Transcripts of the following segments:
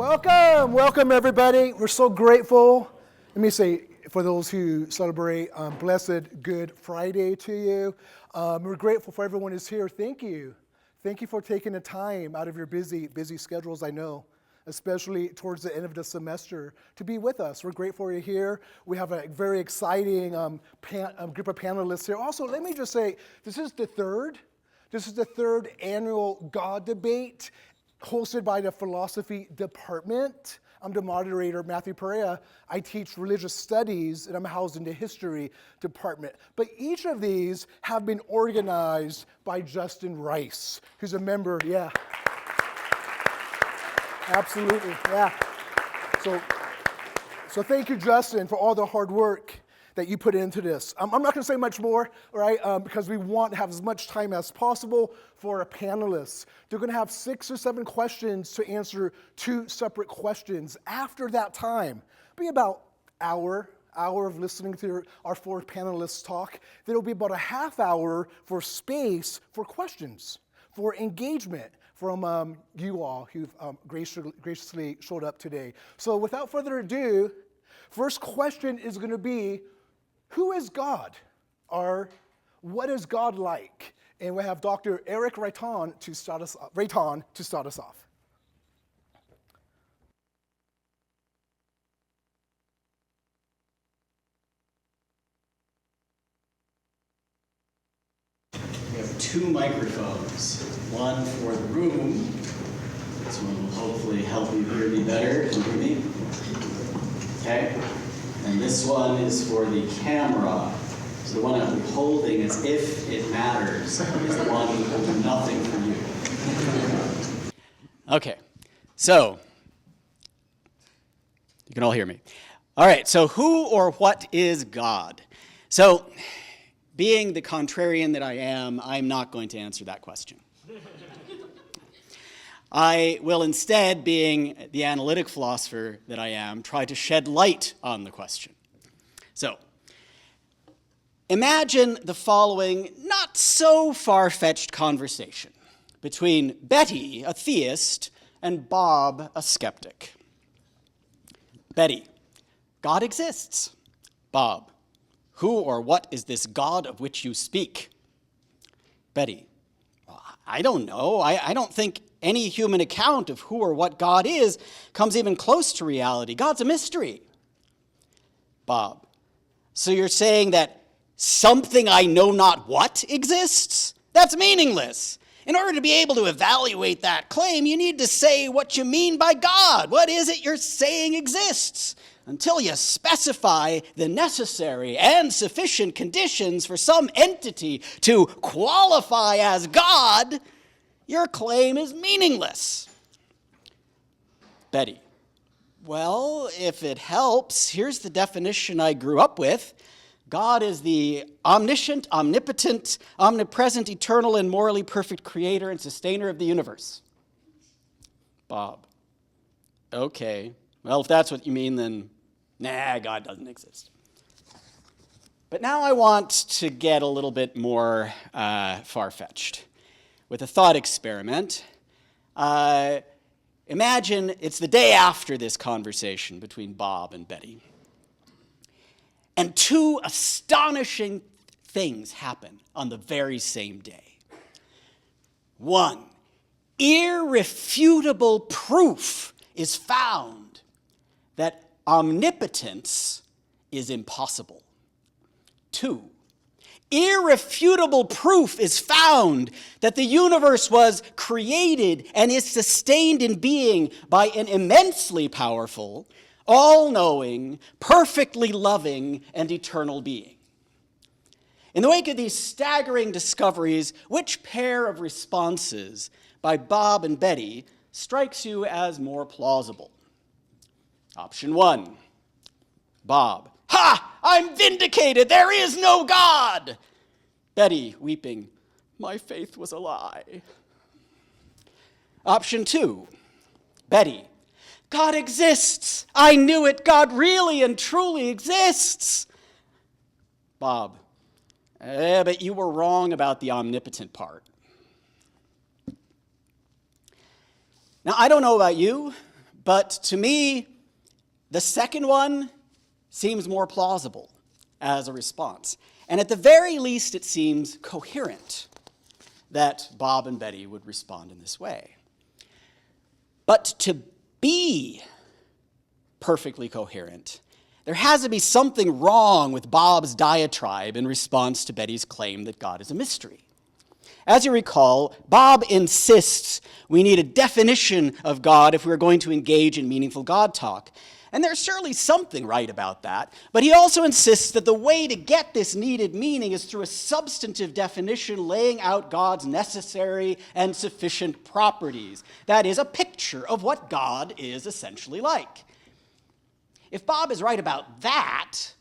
Welcome everybody. We're so grateful. Let me say, for those who celebrate Blessed Good Friday to you, we're grateful for everyone who's here. Thank you. Thank you for taking the time out of your busy schedules, I know, especially towards the end of the semester, to be with us. We're grateful you're here. We have a very exciting group of panelists here. Also, let me just say, this is the third annual God Debate, hosted by the Philosophy Department. I'm the moderator, Matthew Pereira. I teach religious studies, and I'm housed in the History Department. But each of these have been organized by Justin Rice, who's a member, yeah. Absolutely, yeah. So thank you, Justin, for all the hard work that you put into this. I'm not going to say much more, right? Because we want to have as much time as possible for our panelists. They're going to have 6 or 7 questions to answer 2 separate questions. After that time, it'll be about hour of listening to our 4 panelists talk. Then it'll be about a half hour for space for questions, for engagement from you all who've graciously showed up today. So without further ado, first question is going to be, who is God? Or what is God like? And we have Dr. Eric Reitan to start us off. We have 2 microphones, one for the room. This one will hopefully help you hear me better and hear me. Okay? And this one is for the camera. So the one I'm holding, as if it matters, is the one that will do nothing for you. Okay, so you can all hear me. All right, so who or what is God? So being the contrarian that I am, I'm not going to answer that question. I will instead, being the analytic philosopher that I am, try to shed light on the question. So, imagine the following not so far-fetched conversation between Betty, a theist, and Bob, a skeptic. Betty, God exists. Bob, who or what is this God of which you speak? Betty, I don't know. I don't think any human account of who or what God is comes even close to reality. God's a mystery. Bob, so you're saying that something I know not what exists? That's meaningless. In order to be able to evaluate that claim, you need to say what you mean by God. What is it you're saying exists? Until you specify the necessary and sufficient conditions for some entity to qualify as God, your claim is meaningless. Betty, well, if it helps, here's the definition I grew up with. God is the omniscient, omnipotent, omnipresent, eternal, and morally perfect creator and sustainer of the universe. Bob, okay. Well, if that's what you mean, then God doesn't exist. But now I want to get a little bit more far-fetched. With a thought experiment, imagine it's the day after this conversation between Bob and Betty. And 2 astonishing things happen on the very same day. 1, irrefutable proof is found that omnipotence is impossible. 2, irrefutable proof is found that the universe was created and is sustained in being by an immensely powerful, all-knowing, perfectly loving, and eternal being. In the wake of these staggering discoveries, which pair of responses by Bob and Betty strikes you as more plausible? Option 1, Bob, ha! I'm vindicated! There is no God! Betty, weeping, my faith was a lie. Option 2, Betty, God exists! I knew it! God really and truly exists! Bob, but you were wrong about the omnipotent part. Now, I don't know about you, But to me, the second one seems more plausible as a response. And at the very least, it seems coherent that Bob and Betty would respond in this way. But to be perfectly coherent, there has to be something wrong with Bob's diatribe in response to Betty's claim that God is a mystery. As you recall, Bob insists we need a definition of God if we're going to engage in meaningful God talk. And there's surely something right about that, but he also insists that the way to get this needed meaning is through a substantive definition laying out God's necessary and sufficient properties. That is, a picture of what God is essentially like. If Bob is right about that,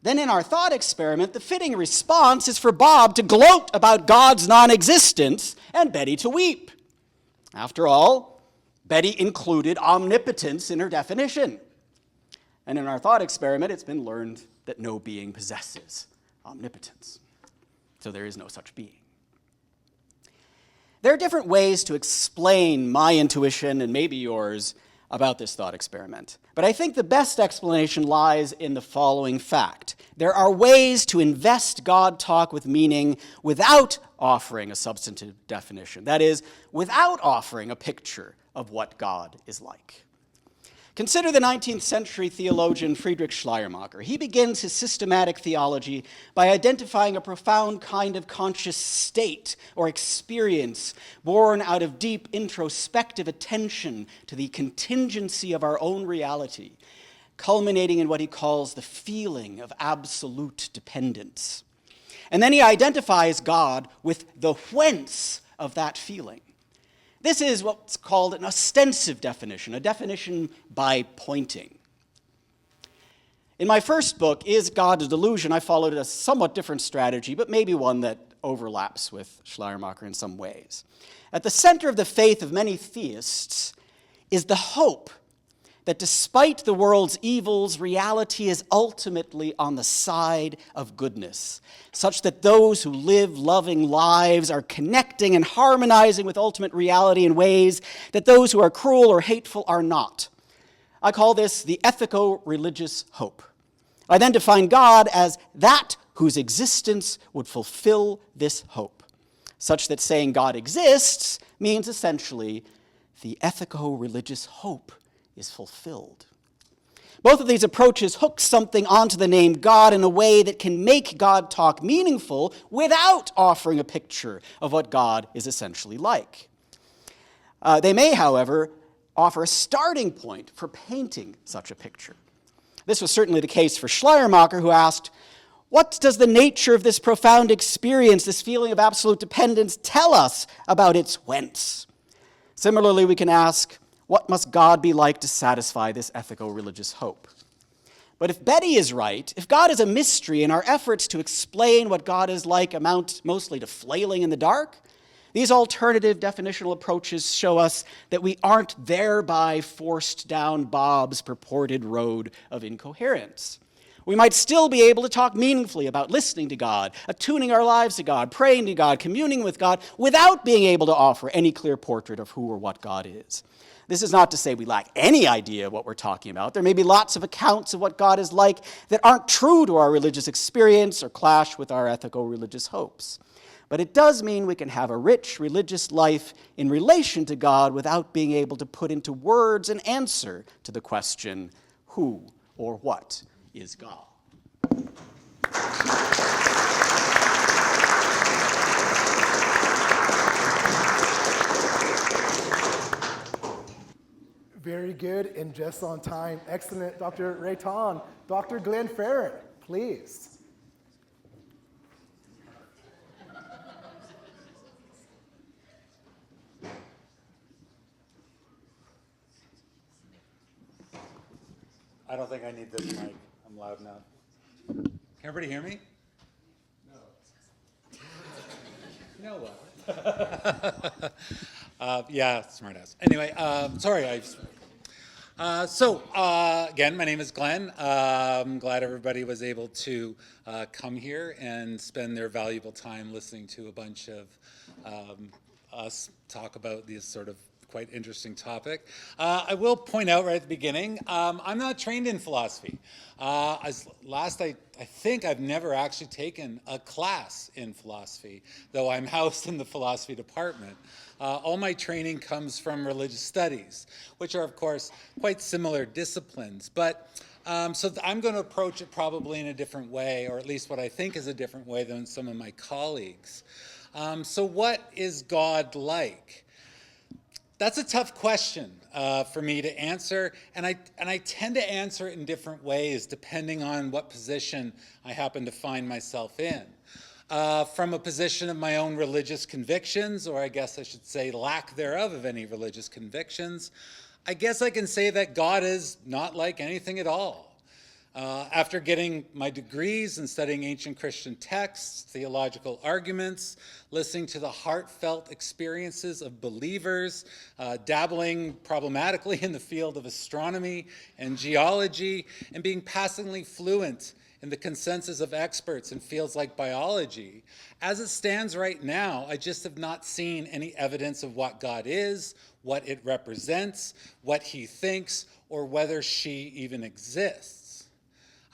then in our thought experiment, the fitting response is for Bob to gloat about God's non-existence and Betty to weep. After all, Betty included omnipotence in her definition. And in our thought experiment, it's been learned that no being possesses omnipotence. So there is no such being. There are different ways to explain my intuition and maybe yours about this thought experiment. But I think the best explanation lies in the following fact. There are ways to invest God talk with meaning without offering a substantive definition. That is, without offering a picture of what God is like. Consider the 19th century theologian Friedrich Schleiermacher. He begins his systematic theology by identifying a profound kind of conscious state or experience born out of deep introspective attention to the contingency of our own reality, culminating in what he calls the feeling of absolute dependence. And then he identifies God with the whence of that feeling. This is what's called an ostensive definition, a definition by pointing. In my first book, Is God a Delusion?, I followed a somewhat different strategy, but maybe one that overlaps with Schleiermacher in some ways. At the center of the faith of many theists is the hope that despite the world's evils, reality is ultimately on the side of goodness, such that those who live loving lives are connecting and harmonizing with ultimate reality in ways that those who are cruel or hateful are not. I call this the ethico-religious hope. I then define God as that whose existence would fulfill this hope, such that saying God exists means essentially the ethico-religious hope is fulfilled. Both of these approaches hook something onto the name God in a way that can make God talk meaningful without offering a picture of what God is essentially like. They may, however, offer a starting point for painting such a picture. This was certainly the case for Schleiermacher, who asked, what does the nature of this profound experience, this feeling of absolute dependence, tell us about its whence? Similarly, we can ask, what must God be like to satisfy this ethico-religious hope? But if Betty is right, if God is a mystery and our efforts to explain what God is like amount mostly to flailing in the dark, these alternative definitional approaches show us that we aren't thereby forced down Bob's purported road of incoherence. We might still be able to talk meaningfully about listening to God, attuning our lives to God, praying to God, communing with God, without being able to offer any clear portrait of who or what God is. This is not to say we lack any idea of what we're talking about. There may be lots of accounts of what God is like that aren't true to our religious experience or clash with our ethico-religious hopes. But it does mean we can have a rich religious life in relation to God without being able to put into words an answer to the question, who or what is God? Very good and just on time. Excellent, Dr. Reitan. Dr. Glen Fairen, please. I don't think I need this mic. I'm loud enough. Can everybody hear me? No. You know what? Yeah, smart ass. Anyway, sorry. Again, my name is Glen. I'm glad everybody was able to come here and spend their valuable time listening to a bunch of us talk about these sort of quite interesting topic. I will point out right at the beginning, I'm not trained in philosophy. I think I've never actually taken a class in philosophy, though I'm housed in the philosophy department. All my training comes from religious studies, which are, of course, quite similar disciplines. But so I'm going to approach it probably in a different way, or at least what I think is a different way than some of my colleagues. So what is God like? That's a tough question for me to answer, and I tend to answer it in different ways depending on what position I happen to find myself in. From a position of my own religious convictions, or I guess I should say lack thereof of any religious convictions, I guess I can say that God is not like anything at all. After getting my degrees and studying ancient Christian texts, theological arguments, listening to the heartfelt experiences of believers, dabbling problematically in the field of astronomy and geology, and being passingly fluent in the consensus of experts in fields like biology, as it stands right now, I just have not seen any evidence of what God is, what it represents, what he thinks, or whether she even exists.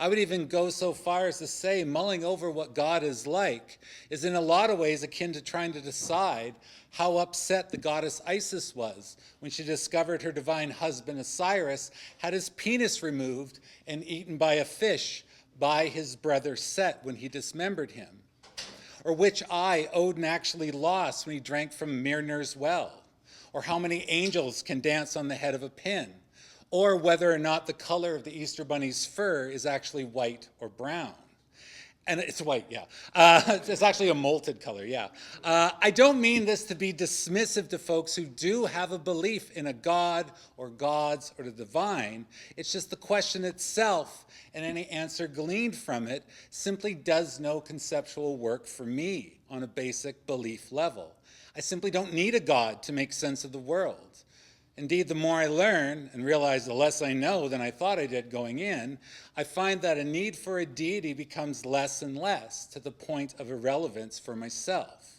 I would even go so far as to say mulling over what God is like is in a lot of ways akin to trying to decide how upset the goddess Isis was when she discovered her divine husband Osiris had his penis removed and eaten by a fish by his brother Set when he dismembered him, or which eye Odin actually lost when he drank from Mjolnir's well, or how many angels can dance on the head of a pin, or whether or not the color of the Easter Bunny's fur is actually white or brown. And it's white, yeah. It's actually a molted color, yeah. I don't mean this to be dismissive to folks who do have a belief in a god or gods or the divine. It's just the question itself and any answer gleaned from it simply does no conceptual work for me on a basic belief level. I simply don't need a god to make sense of the world. Indeed, the more I learn and realize the less I know than I thought I did going in, I find that a need for a deity becomes less and less to the point of irrelevance for myself.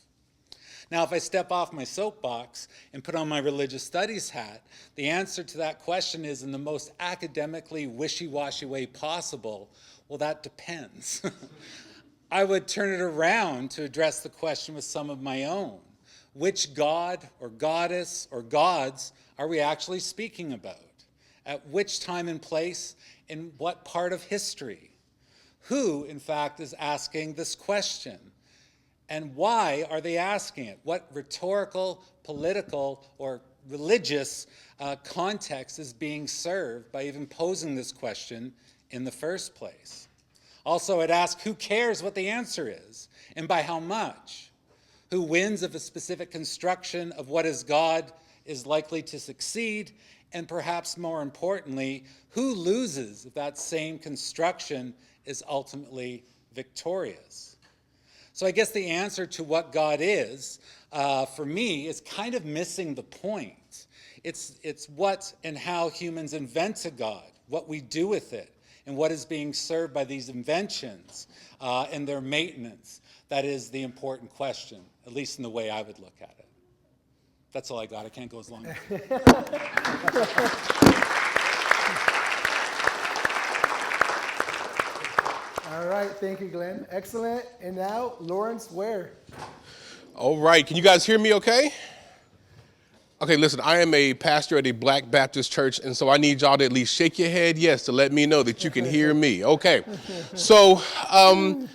Now, if I step off my soapbox and put on my religious studies hat, the answer to that question is in the most academically wishy-washy way possible. Well, that depends. I would turn it around to address the question with some of my own. Which god or goddess or gods are we actually speaking about? At which time and place, in what part of history? Who, in fact, is asking this question? And why are they asking it? What rhetorical, political, or religious context is being served by even posing this question in the first place? Also, I'd ask, who cares what the answer is, and by how much? Who wins if a specific construction of what is God is likely to succeed, and perhaps more importantly, who loses if that same construction is ultimately victorious? So I guess the answer to what God is, for me, is kind of missing the point. It's what and how humans invent a God, what we do with it, and what is being served by these inventions and their maintenance. That is the important question, at least in the way I would look at it. That's all I got. I can't go as long. All right, thank you, Glenn. Excellent. And now, Lawrence Ware. All right, can you guys hear me okay? Okay, listen, I am a pastor at a Black Baptist church, and so I need y'all to at least shake your head yes to let me know that you can hear me. Okay, so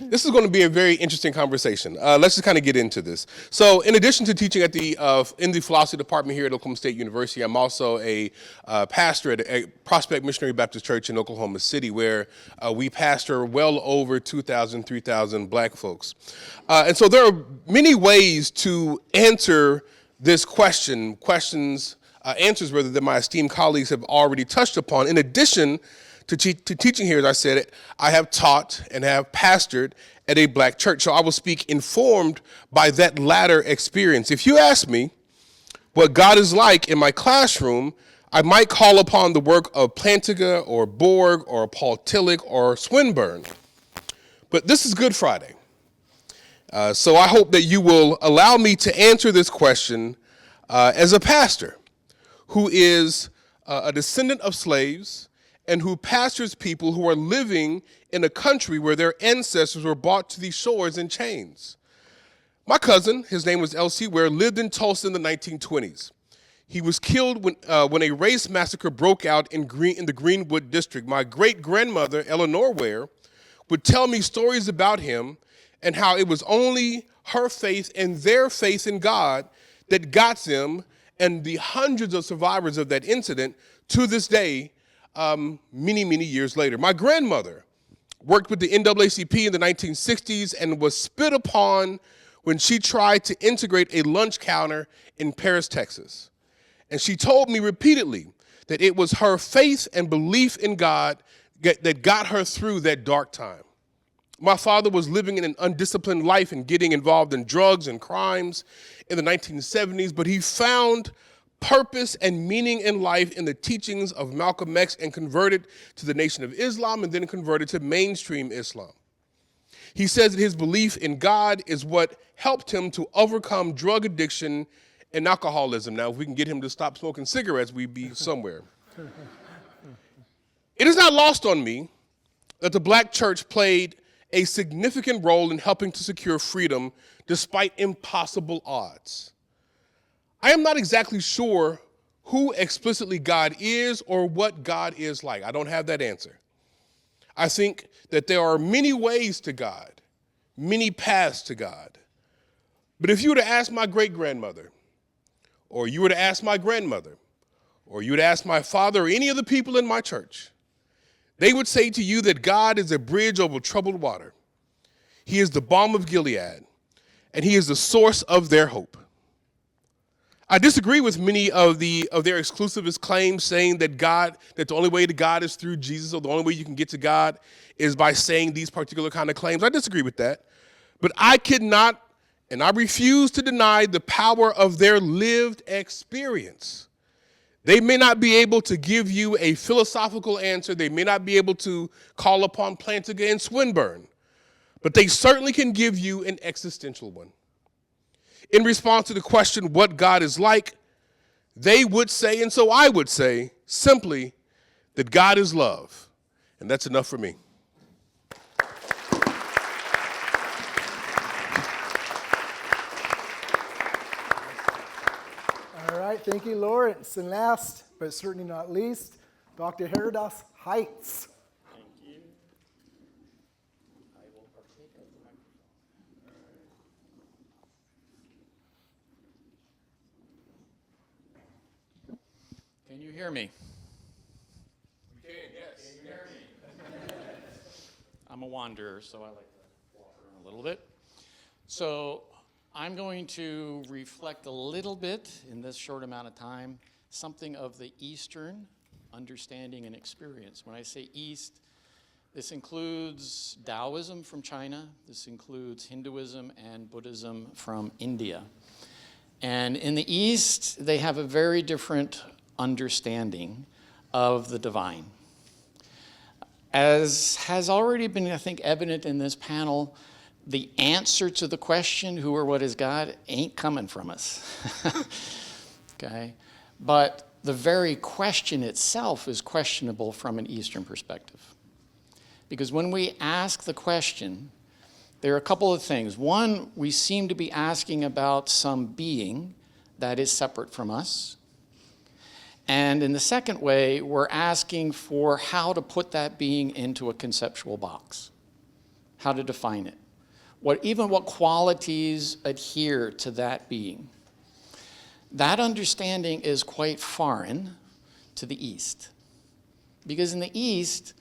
this is going to be a very interesting conversation. Let's just kind of get into this. So in addition to teaching at in the philosophy department here at Oklahoma State University, I'm also a pastor at a Prospect Missionary Baptist Church in Oklahoma City, where we pastor well over 2,000, 3,000 black folks. And so there are many ways to answer this answers rather, that my esteemed colleagues have already touched upon. In addition to teaching here, as I said, I have taught and have pastored at a black church. So I will speak informed by that latter experience. If you ask me what God is like in my classroom, I might call upon the work of Plantinga or Borg or Paul Tillich or Swinburne. But this is Good Friday. So I hope that you will allow me to answer this question as a pastor, who is a descendant of slaves and who pastors people who are living in a country where their ancestors were brought to these shores in chains. My cousin, his name was L.C. Ware, lived in Tulsa in the 1920s. He was killed when a race massacre broke out in the Greenwood district. My great-grandmother, Eleanor Ware, would tell me stories about him and how it was only her faith and their faith in God that got them and the hundreds of survivors of that incident to this day, many, many years later. My grandmother worked with the NAACP in the 1960s and was spit upon when she tried to integrate a lunch counter in Paris, Texas. And she told me repeatedly that it was her faith and belief in God that got her through that dark time. My father was living in an undisciplined life and getting involved in drugs and crimes in the 1970s, but he found purpose and meaning in life in the teachings of Malcolm X and converted to the Nation of Islam and then converted to mainstream Islam. He says that his belief in God is what helped him to overcome drug addiction and alcoholism. Now, if we can get him to stop smoking cigarettes, we'd be somewhere. It is not lost on me that the black church played a significant role in helping to secure freedom despite impossible odds. I am not exactly sure who explicitly God is or what God is like. I don't have that answer. I think that there are many ways to God, many paths to God. But if you were to ask my great-grandmother, or you were to ask my grandmother, or you would ask my father or any of the people in my church, they would say to you that God is a bridge over troubled water. He is the balm of Gilead, and he is the source of their hope. I disagree with many of their exclusivist claims saying that the only way to God is through Jesus, or the only way you can get to God is by saying these particular kind of claims. I disagree with that. But I cannot, and I refuse to deny the power of their lived experience. They may not be able to give you a philosophical answer. They may not be able to call upon Plantinga and Swinburne, but they certainly can give you an existential one. In response to the question, what God is like, they would say, and so I would say, simply, that God is love. And that's enough for me. All right, thank you, Lawrence. And last, but certainly not least, Dr. Haridas Heitz. Thank you. I will partake of the microphone. Can you hear me? We can, yes. Can you hear me? I'm a wanderer, so I like to walk around a little bit. So I'm going to reflect a little bit in this short amount of time, something of the Eastern understanding and experience. When I say East, this includes Taoism from China, this includes Hinduism and Buddhism from India. And in the East, they have a very different understanding of the divine. As has already been, I think, evident in this panel, the answer to the question, who or what is God, ain't coming from us. Okay? But the very question itself is questionable from an Eastern perspective. Because when we ask the question, there are a couple of things. One, we seem to be asking about some being that is separate from us. And in the second way, we're asking for how to put that being into a conceptual box, how to define it, what qualities adhere to that being. That understanding is quite foreign to the East. Because in the East,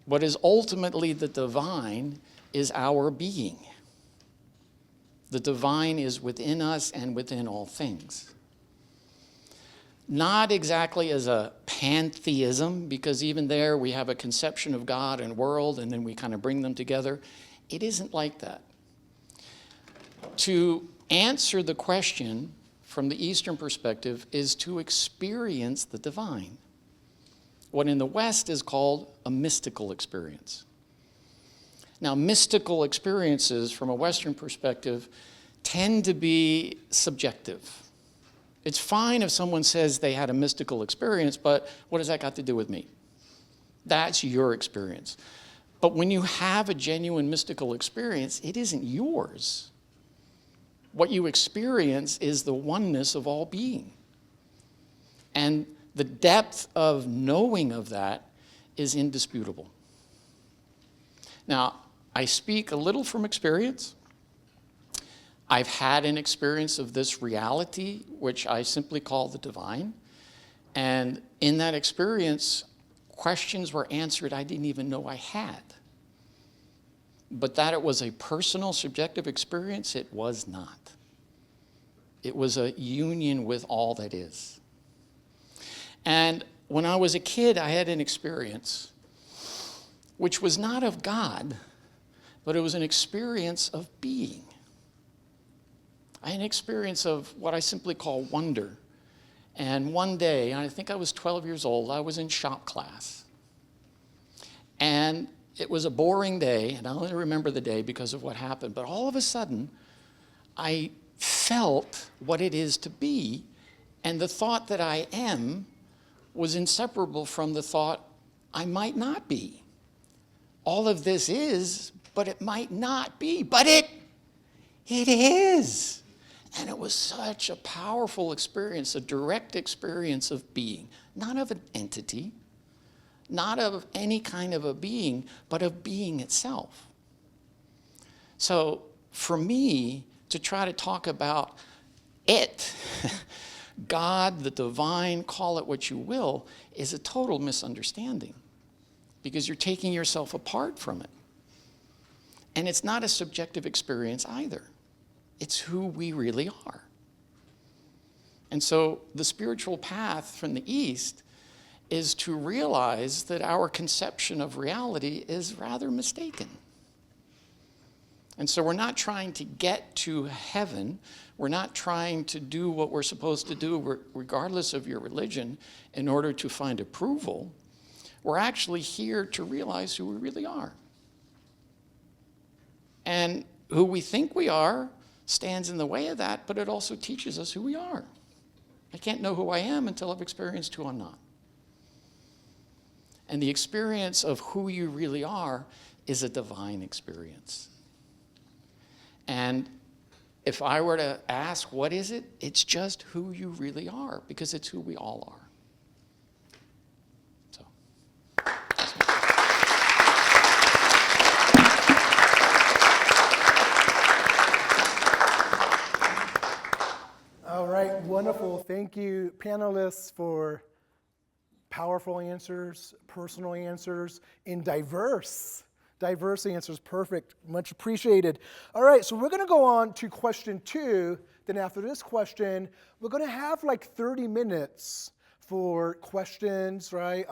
what is ultimately the divine is our being. The divine is within us and within all things. Not exactly as a pantheism, because even there we have a conception of God and world, and then we kind of bring them together. It isn't like that. To answer the question from the Eastern perspective is to experience the divine. What in the West is called a mystical experience. Now, mystical experiences from a Western perspective tend to be subjective. It's fine if someone says they had a mystical experience, but what has that got to do with me? That's your experience. But when you have a genuine mystical experience, it isn't yours. What you experience is the oneness of all being. And the depth of knowing of that is indisputable. Now, I speak a little from experience. I've had an experience of this reality, which I simply call the divine. And in that experience, questions were answered I didn't even know I had. But that it was a personal, subjective experience, it was not. It was a union with all that is. And when I was a kid, I had an experience which was not of God, but it was an experience of being. I had an experience of what I simply call wonder. And one day, I think I was 12 years old, I was in shop class. And it was a boring day, and I only remember the day because of what happened, but all of a sudden, I felt what it is to be, and the thought that I am was inseparable from the thought I might not be. All of this is, but it might not be, but it is. And it was such a powerful experience, a direct experience of being, not of an entity, not of any kind of a being, but of being itself. So for me, to try to talk about it, God, the divine, call it what you will, is a total misunderstanding because you're taking yourself apart from it. And it's not a subjective experience either. It's who we really are. And so the spiritual path from the East is to realize that our conception of reality is rather mistaken. And so we're not trying to get to heaven. We're not trying to do what we're supposed to do regardless of your religion in order to find approval. We're actually here to realize who we really are. And who we think we are stands in the way of that, but it also teaches us who we are. I can't know who I am until I've experienced who I'm not. And the experience of who you really are is a divine experience. And if I were to ask, what is it? It's just who you really are, because it's who we all are. So. All right, wonderful. Thank you, panelists, for powerful answers, personal answers, and diverse answers. Perfect. Much appreciated. All right, so we're going to go on to question 2. Then after this question, we're going to have like 30 minutes for questions, right?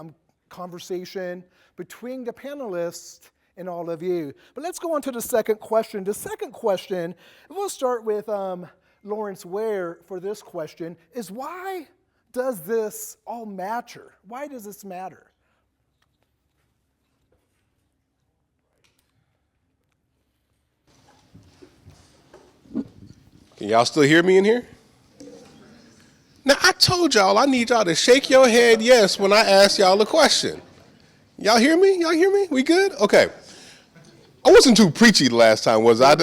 Conversation between the panelists and all of you. But let's go on to the second question. The second question, we'll start with Lawrence Ware for this question, is why does this all matter? Why does this matter? Can y'all still hear me in here? Now, I told y'all I need y'all to shake your head yes when I ask y'all a question. Y'all hear me? Y'all hear me? We good? Okay. I wasn't too preachy the last time, was I?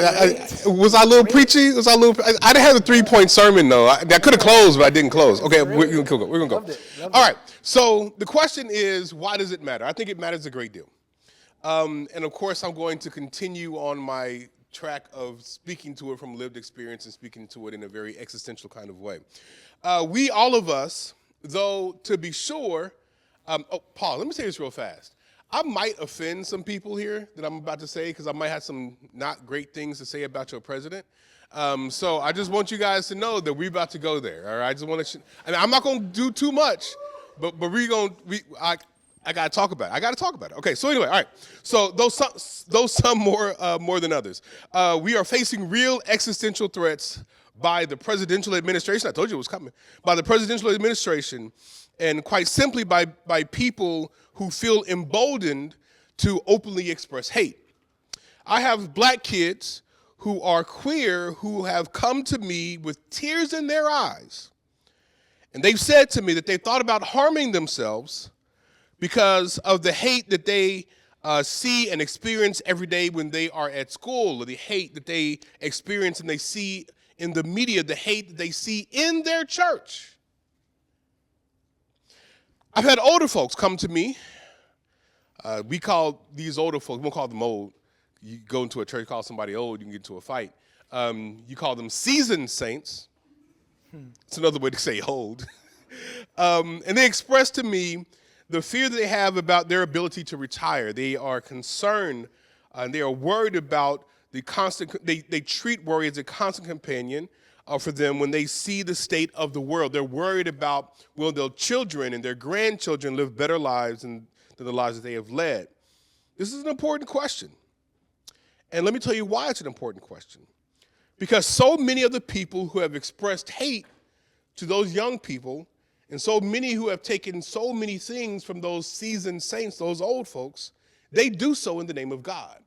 Was I a little preachy? Was I a little? I didn't have a 3-point sermon though. I could have closed, but I didn't close. Okay, we're gonna go. We're gonna go. All right. So the question is, why does it matter? I think it matters a great deal. And of course, I'm going to continue on my track of speaking to it from lived experience and speaking to it in a very existential kind of way. We, all of us, though, to be sure. Paul, let me say this real fast. I might offend some people here that I'm about to say because I might have some not great things to say about your president. So I just want you guys to know that we're about to go there. All right, I just want to. And I'm not going to do too much, but I got to talk about it. I got to talk about it. Okay. So anyway, all right. So those some more than others. We are facing real existential threats by the presidential administration. I told you it was coming. By the presidential administration, and quite simply by people who feel emboldened to openly express hate. I have black kids who are queer who have come to me with tears in their eyes And they've said to me that they thought about harming themselves because of the hate that they see and experience every day when they are at school, or the hate that they experience and they see in the media, the hate that they see in their church. I've had older folks come to me. We call these older folks, we won't call them old. You go into a church, call somebody old, you can get into a fight. You call them seasoned saints. It's another way to say old. And they express to me the fear that they have about their ability to retire. They are concerned and they are worried about the constant, they treat worry as a constant companion for them when they see the state of the world. They're worried about, will their children and their grandchildren live better lives than the lives that they have led? This is an important question. And let me tell you why it's an important question. Because so many of the people who have expressed hate to those young people, and so many who have taken so many things from those seasoned saints, those old folks, they do so in the name of God.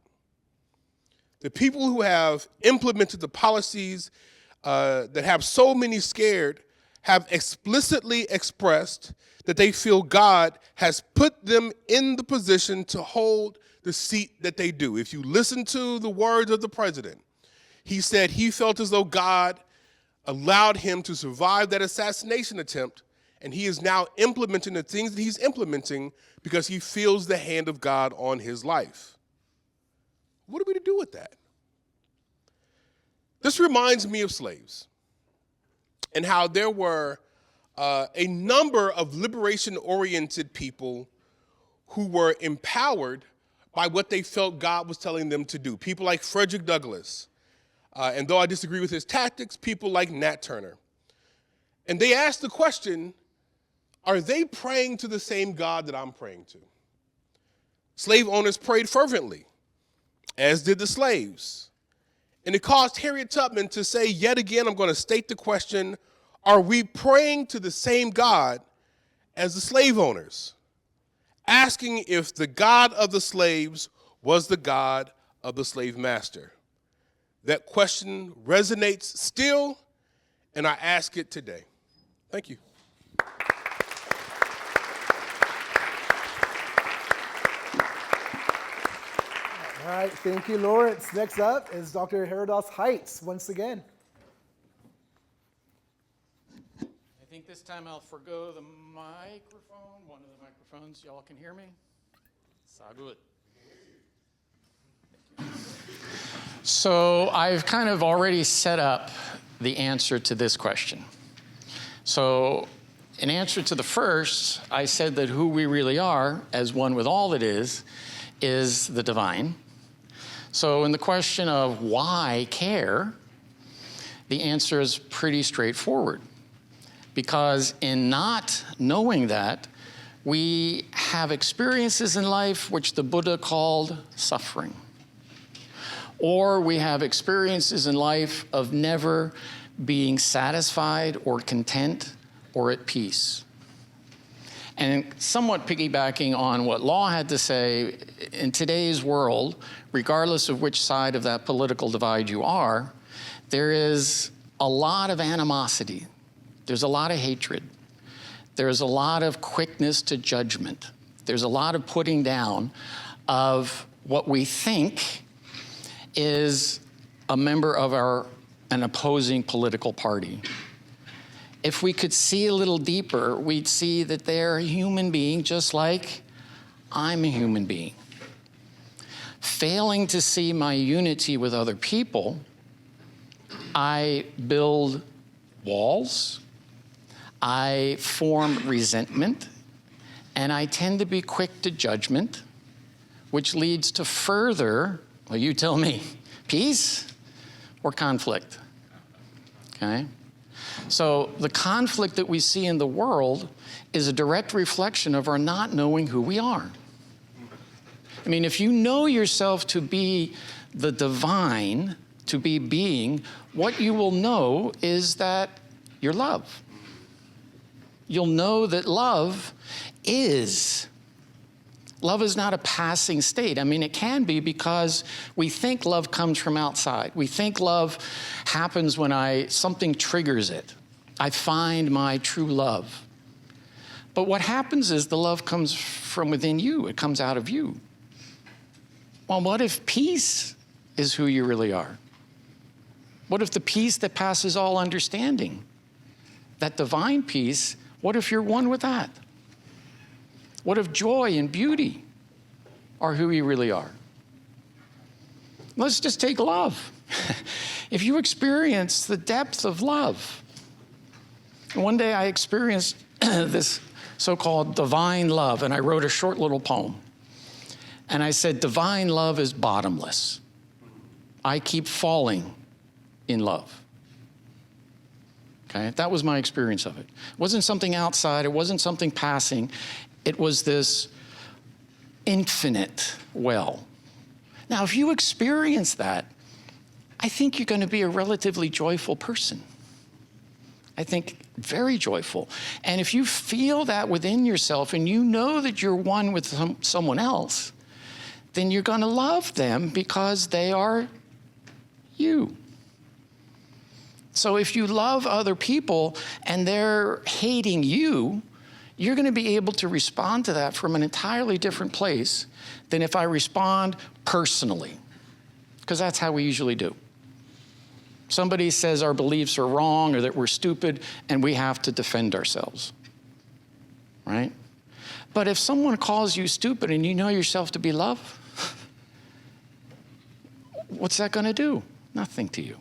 The people who have implemented the policies that have so many scared have explicitly expressed that they feel God has put them in the position to hold the seat that they do. If you listen to the words of the president, he said he felt as though God allowed him to survive that assassination attempt, and he is now implementing the things that he's implementing because he feels the hand of God on his life. What are we to do with that? This reminds me of slaves and how there were a number of liberation-oriented people who were empowered by what they felt God was telling them to do. People like Frederick Douglass, and though I disagree with his tactics, people like Nat Turner. And they asked the question, are they praying to the same God that I'm praying to? Slave owners prayed fervently, as did the slaves. And it caused Harriet Tubman to say, yet again, I'm going to state the question, are we praying to the same God as the slave owners? Asking if the God of the slaves was the God of the slave master. That question resonates still, and I ask it today. Thank you. All right, thank you, Lawrence. Next up is Dr. Haridas Heitz once again. I think this time I'll forgo the microphone, one of the microphones. Y'all can hear me? So good. So I've kind of already set up the answer to this question. So in answer to the first, I said that who we really are, as one with all that is the divine. So in the question of why care, the answer is pretty straightforward. Because in not knowing that, we have experiences in life which the Buddha called suffering. Or we have experiences in life of never being satisfied or content or at peace. And somewhat piggybacking on what Law had to say, in today's world, regardless of which side of that political divide you are, there is a lot of animosity. There's a lot of hatred. There's a lot of quickness to judgment. There's a lot of putting down of what we think is a member of an opposing political party. If we could see a little deeper, we'd see that they're a human being just like I'm a human being. Failing to see my unity with other people, I build walls, I form resentment, and I tend to be quick to judgment, which leads to further, well, you tell me, peace or conflict, okay? So the conflict that we see in the world is a direct reflection of our not knowing who we are. I mean, if you know yourself to be the divine, to be being, what you will know is that you're love. You'll know that love is. Love is not a passing state. I mean, it can be because we think love comes from outside. We think love happens when something triggers it. I find my true love. But what happens is the love comes from within you. It comes out of you. Well, what if peace is who you really are? What if the peace that passes all understanding, that divine peace, what if you're one with that? What if joy and beauty are who you really are? Let's just take love. If you experience the depth of love, one day I experienced this so-called divine love, and I wrote a short little poem. And I said, divine love is bottomless. I keep falling in love. Okay, that was my experience of it. It wasn't something outside, it wasn't something passing. It was this infinite well. Now, if you experience that, I think you're going to be a relatively joyful person. I think very joyful. And if you feel that within yourself and you know that you're one with someone else, then you're going to love them because they are you. So if you love other people and they're hating you, you're going to be able to respond to that from an entirely different place than if I respond personally, because that's how we usually do. Somebody says our beliefs are wrong or that we're stupid, and we have to defend ourselves, right? But if someone calls you stupid and you know yourself to be love, what's that going to do? Nothing to you.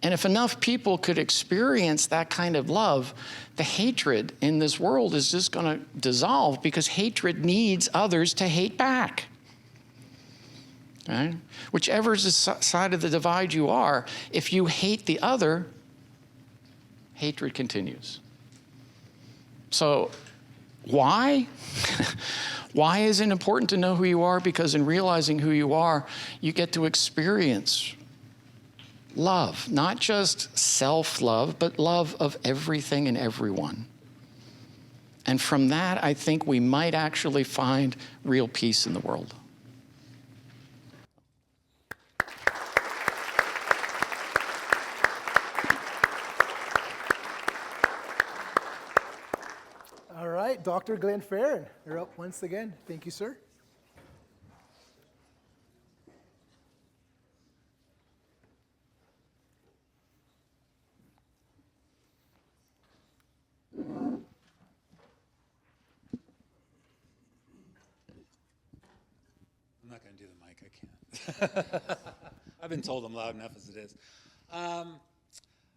And if enough people could experience that kind of love, the hatred in this world is just going to dissolve, because hatred needs others to hate back. Right? Whichever side of the divide you are, if you hate the other, hatred continues. So why? Why is it important to know who you are? Because in realizing who you are, you get to experience love, not just self-love, but love of everything and everyone. And from that, I think we might actually find real peace in the world. All right, Dr. Glen Fairen, you're up once again. Thank you, sir. I'm not going to do the mic. I can't. I've been told I'm loud enough as it is.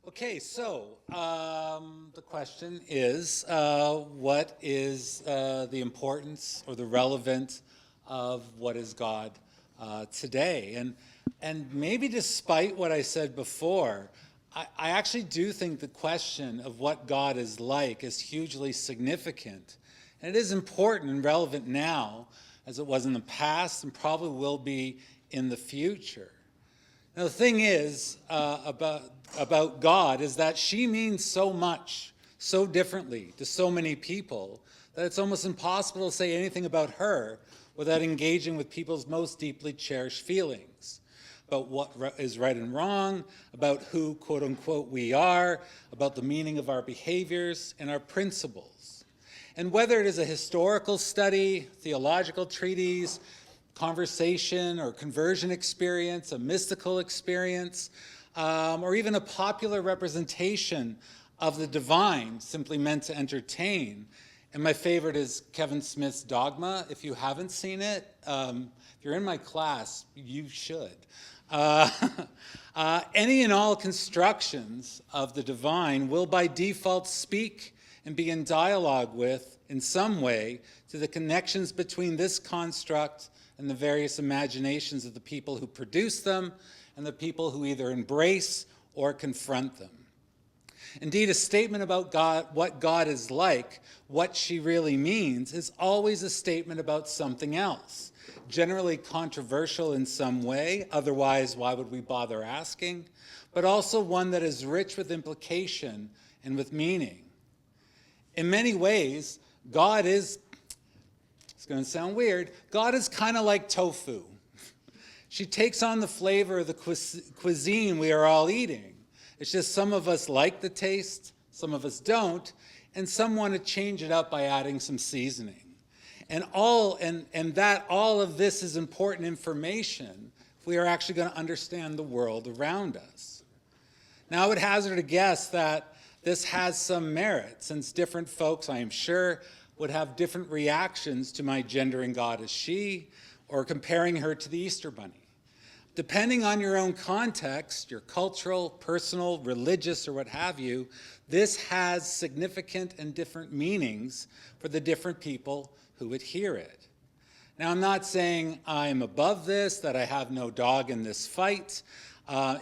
Okay, so the question is, what is the importance or the relevance of what is God today? And maybe despite what I said before, I actually do think the question of what God is like is hugely significant. And it is important and relevant now, as it was in the past and probably will be in the future. Now, the thing is about God is that she means so much, so differently to so many people, that it's almost impossible to say anything about her without engaging with people's most deeply cherished feelings about what is right and wrong, about who, quote unquote, we are, about the meaning of our behaviors and our principles. And whether it is a historical study, theological treatise, conversation or conversion experience, a mystical experience, or even a popular representation of the divine simply meant to entertain. And my favorite is Kevin Smith's Dogma. If you haven't seen it, if you're in my class, you should. Any and all constructions of the divine will by default speak and be in dialogue with, in some way, to the connections between this construct and the various imaginations of the people who produce them and the people who either embrace or confront them. Indeed, a statement about God, what God is like, what she really means, is always a statement about something else, generally controversial in some way, otherwise why would we bother asking, but also one that is rich with implication and with meaning. In many ways, God is, it's going to sound weird, God is kind of like tofu. She takes on the flavor of the cuisine we are all eating. It's just some of us like the taste, some of us don't, and some want to change it up by adding some seasoning. And all of this is important information if we are actually going to understand the world around us. Now, I would hazard a guess that this has some merit, since different folks, I am sure, would have different reactions to my gendering God as she, or comparing her to the Easter Bunny. Depending on your own context, your cultural, personal, religious, or what have you, this has significant and different meanings for the different people who would hear it. Now, I'm not saying I'm above this, that I have no dog in this fight.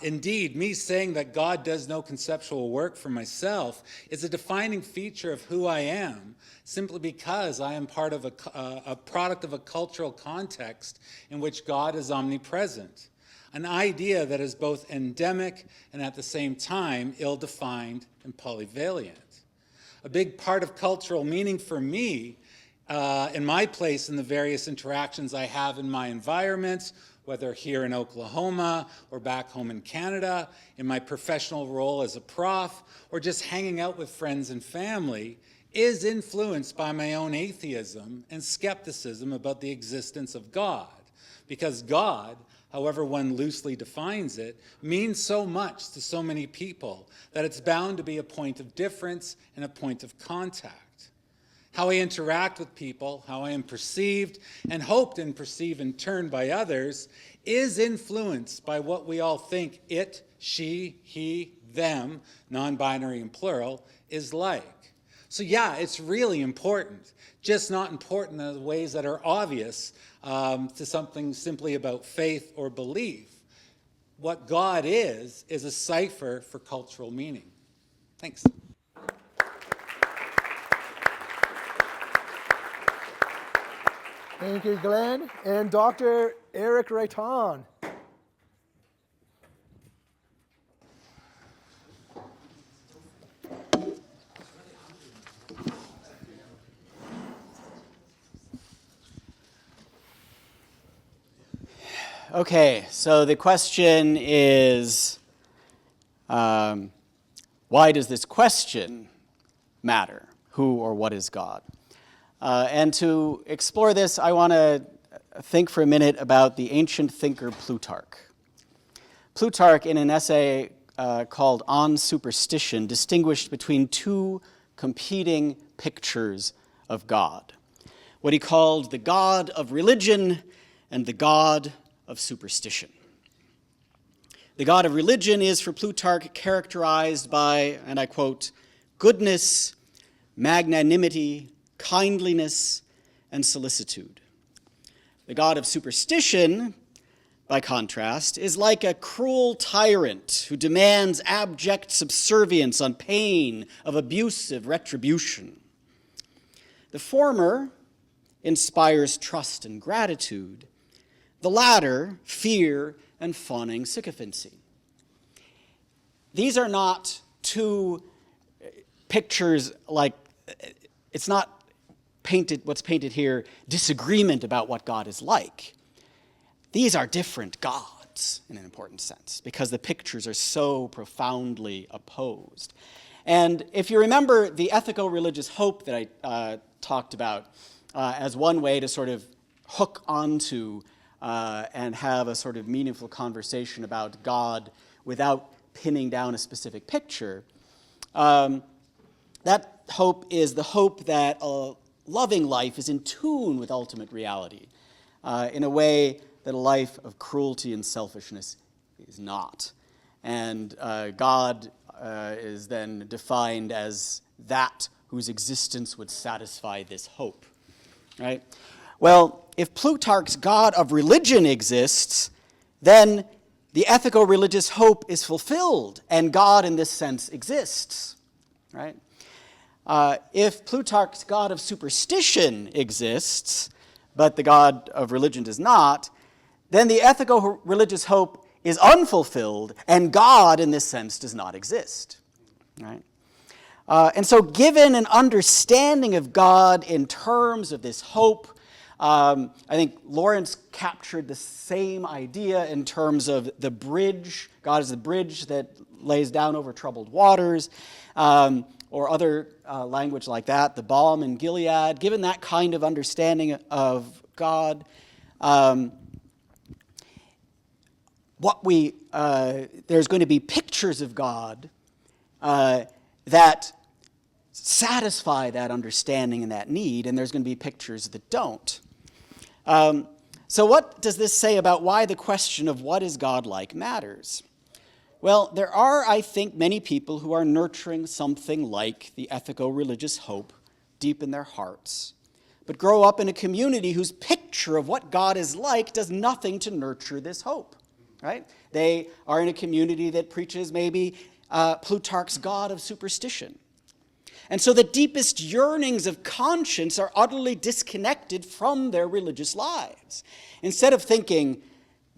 Indeed, me saying that God does no conceptual work for myself is a defining feature of who I am, simply because I am part of a product of a cultural context in which God is omnipresent, an idea that is both endemic and at the same time ill-defined and polyvalent. A big part of cultural meaning for me, in my place in the various interactions I have in my environment, whether here in Oklahoma or back home in Canada, in my professional role as a prof, or just hanging out with friends and family, is influenced by my own atheism and skepticism about the existence of God. Because God, however one loosely defines it, means so much to so many people that it's bound to be a point of difference and a point of contact. How I interact with people, how I am perceived and hoped and perceived in turn by others is influenced by what we all think it, she, he, them, non-binary and plural, is like. So yeah, it's really important, just not important in the ways that are obvious to something simply about faith or belief. What God is a cipher for cultural meaning. Thanks. Thank you, Glen. And Dr. Eric Reitan. Okay, so the question is, why does this question matter? Who or what is God? And to explore this, I want to think for a minute about the ancient thinker Plutarch. Plutarch, in an essay called On Superstition, distinguished between two competing pictures of God, what he called the God of religion and the God of superstition. The God of religion is, for Plutarch, characterized by, and I quote, goodness, magnanimity, kindliness, and solicitude. The God of superstition, by contrast, is like a cruel tyrant who demands abject subservience on pain of abusive retribution. The former inspires trust and gratitude. The latter, fear and fawning sycophancy. These are not two pictures like, it's not painted, what's painted here, disagreement about what God is like. These are different gods in an important sense because the pictures are so profoundly opposed. And if you remember the ethico-religious hope that I talked about as one way to sort of hook onto and have a sort of meaningful conversation about God without pinning down a specific picture, that hope is the hope that a loving life is in tune with ultimate reality in a way that a life of cruelty and selfishness is not. And God is then defined as that whose existence would satisfy this hope, right? Well, if Plutarch's God of religion exists, then the ethico-religious hope is fulfilled, and God in this sense exists, right? If Plutarch's God of superstition exists, but the God of religion does not, then the ethico-religious hope is unfulfilled, and God in this sense does not exist, right? And so given an understanding of God in terms of this hope, I think Lawrence captured the same idea in terms of the bridge. God is the bridge that lays down over troubled waters, or other language like that, the balm in Gilead, given that kind of understanding of God, there's going to be pictures of God that satisfy that understanding and that need, and there's going to be pictures that don't. So what does this say about why the question of what is God like matters? Well, there are, I think, many people who are nurturing something like the ethico-religious hope deep in their hearts, but grow up in a community whose picture of what God is like does nothing to nurture this hope, right? They are in a community that preaches maybe Plutarch's God of superstition. And so the deepest yearnings of conscience are utterly disconnected from their religious lives. Instead of thinking,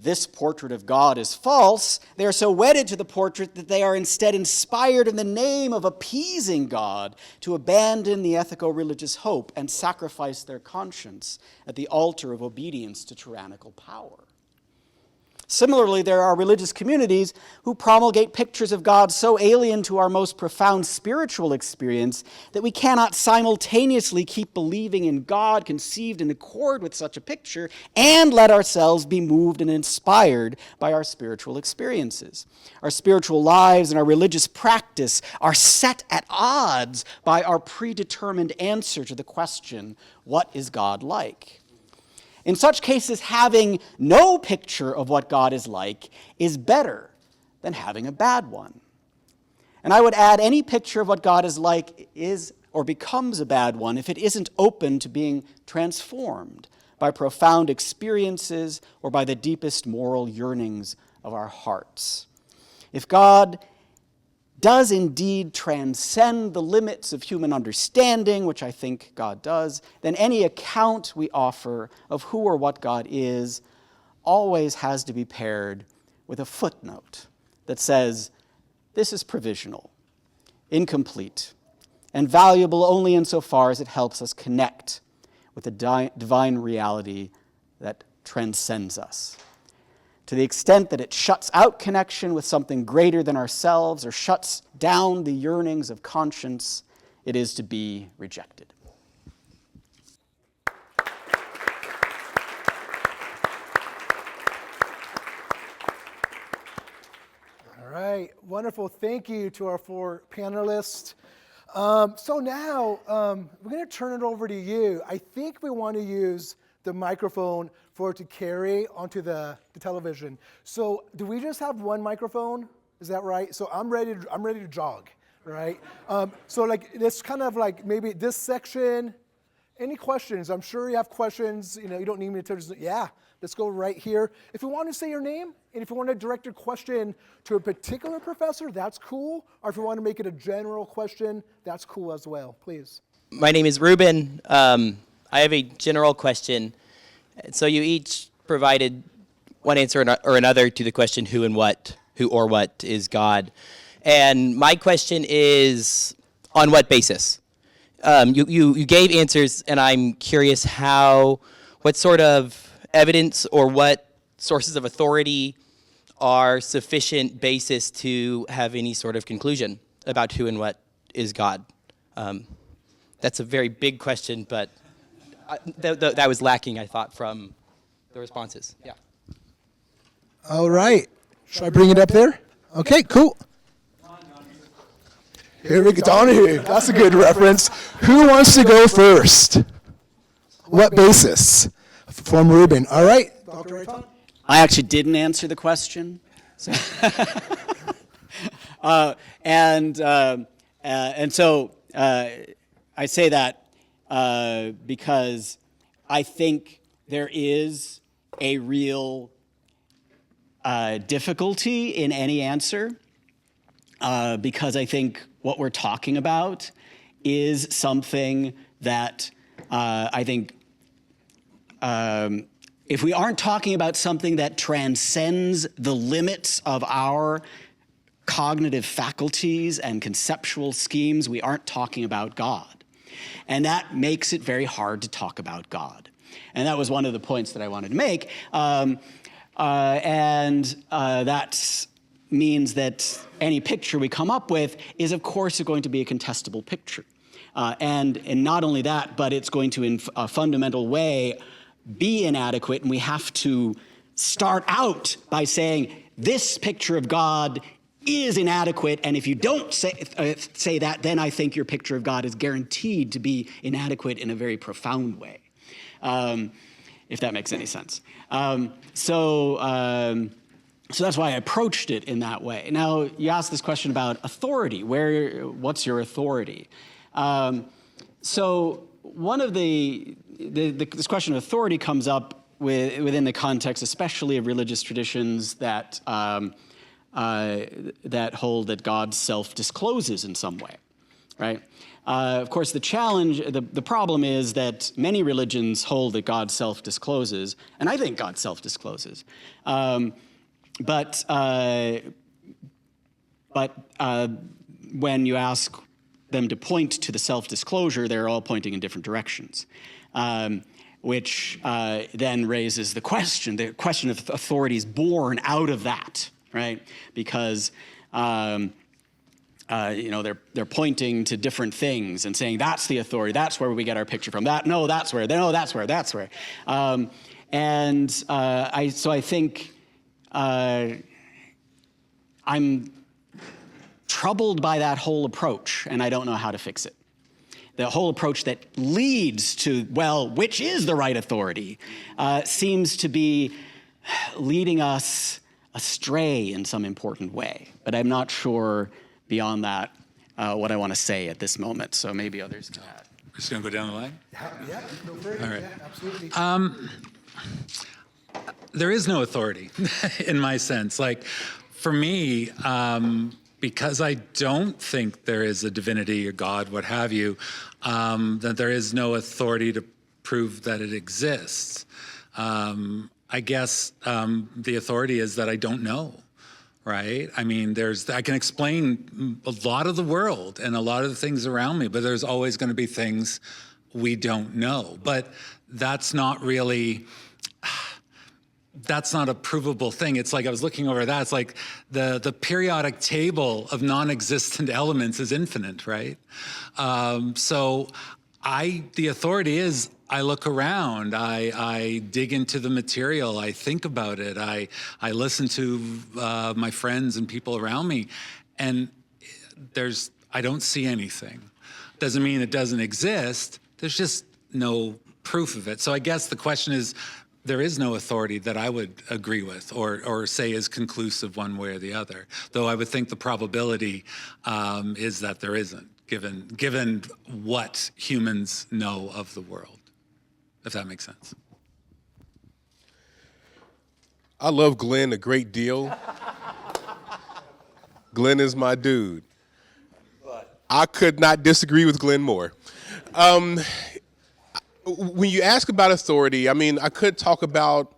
this portrait of God is false, they are so wedded to the portrait that they are instead inspired in the name of appeasing God to abandon the ethico-religious hope and sacrifice their conscience at the altar of obedience to tyrannical power. Similarly, there are religious communities who promulgate pictures of God so alien to our most profound spiritual experience that we cannot simultaneously keep believing in God conceived in accord with such a picture and let ourselves be moved and inspired by our spiritual experiences. Our spiritual lives and our religious practice are set at odds by our predetermined answer to the question, what is God like? In such cases, having no picture of what God is like is better than having a bad one. And I would add, any picture of what God is like is or becomes a bad one if it isn't open to being transformed by profound experiences or by the deepest moral yearnings of our hearts. If God does indeed transcend the limits of human understanding, which I think God does, then any account we offer of who or what God is always has to be paired with a footnote that says, this is provisional, incomplete, and valuable only insofar as it helps us connect with the divine reality that transcends us. To the extent that it shuts out connection with something greater than ourselves or shuts down the yearnings of conscience, it is to be rejected. All right, wonderful. Thank you to our 4 panelists. So now we're going to turn it over to you. I think we want to use the microphone for it to carry onto the television. So do we just have one microphone? Is that right? So I'm ready to jog, right? So like this kind of like maybe this section. Any questions? I'm sure you have questions. You don't need me to just, yeah, let's go right here. If you want to say your name, and if you want to direct your question to a particular professor, that's cool. Or if you want to make it a general question, that's cool as well. Please. My name is Ruben. I have a general question. So you each provided one answer or another to the question who or what is God. And my question is, on what basis? You gave answers, and I'm curious what sort of evidence or what sources of authority are sufficient basis to have any sort of conclusion about who and what is God. That's a very big question, but that was lacking, I thought, from the responses. Yeah. All right. Should I bring it up there? Okay, cool. Here we go. Donahue. That's a good reference. Who wants to go first? What basis? From Ruben. All right. Dr. Reitan? I actually didn't answer the question. So and so I say that because I think there is a real difficulty in any answer, because I think what we're talking about is something that I think if we aren't talking about something that transcends the limits of our cognitive faculties and conceptual schemes, we aren't talking about God. And that makes it very hard to talk about God. And that was one of the points that I wanted to make. That's means that any picture we come up with is, of course, going to be a contestable picture. And not only that, but it's going to, in a fundamental way, be inadequate, and we have to start out by saying, this picture of God is inadequate, and if you don't say that, then I think your picture of God is guaranteed to be inadequate in a very profound way, if that makes any sense. So that's why I approached it in that way. Now, you asked this question about authority. What's your authority? So one of this question of authority comes up within the context, especially of religious traditions that hold that God self-discloses in some way, right? Of course, the problem is that many religions hold that God self-discloses, and I think God self-discloses. But when you ask them to point to the self-disclosure, they're all pointing in different directions, which then raises the question of authority is born out of that, right? Because they're pointing to different things and saying that's the authority, that's where we get our picture from. That's where. I think I'm troubled by that whole approach, and I don't know how to fix it. The whole approach that leads to, well, which is the right authority, seems to be leading us astray in some important way. But I'm not sure beyond that what I want to say at this moment, so maybe others can add. We're just going to go down the line? Yeah, go for it. All right. Yeah, absolutely. There is no authority in my sense. Like, for me, because I don't think there is a divinity or God, what have you, that there is no authority to prove that it exists. I guess the authority is that I don't know, right? I mean, I can explain a lot of the world and a lot of the things around me, but there's always going to be things we don't know. But that's not really... That's not a provable thing. It's like I was looking over that. It's like the periodic table of non-existent elements is infinite, right? So the authority is I look around, I dig into the material, I think about it, I listen to my friends and people around me, and I don't see anything. Doesn't mean it doesn't exist. There's just no proof of it. So I guess the question is, there is no authority that I would agree with or say is conclusive one way or the other, though I would think the probability is that there isn't, given what humans know of the world, if that makes sense. I love Glen a great deal. Glen is my dude. I could not disagree with Glen more. When you ask about authority, I mean, I could talk about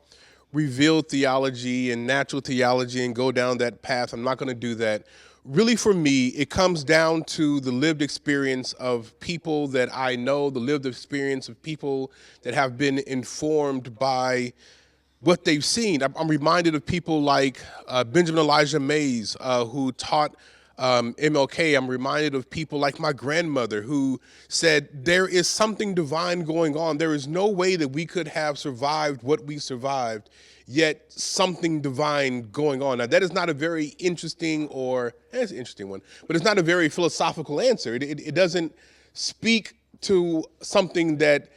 revealed theology and natural theology and go down that path. I'm not going to do that. Really, for me, it comes down to the lived experience of people that I know, the lived experience of people that have been informed by what they've seen. I'm reminded of people like Benjamin Elijah Mays, who taught MLK. I'm reminded of people like my grandmother who said, there is something divine going on. There is no way that we could have survived what we survived, yet something divine going on. Now, that is not a very interesting it's an interesting one, but it's not a very philosophical answer. It doesn't speak to something that,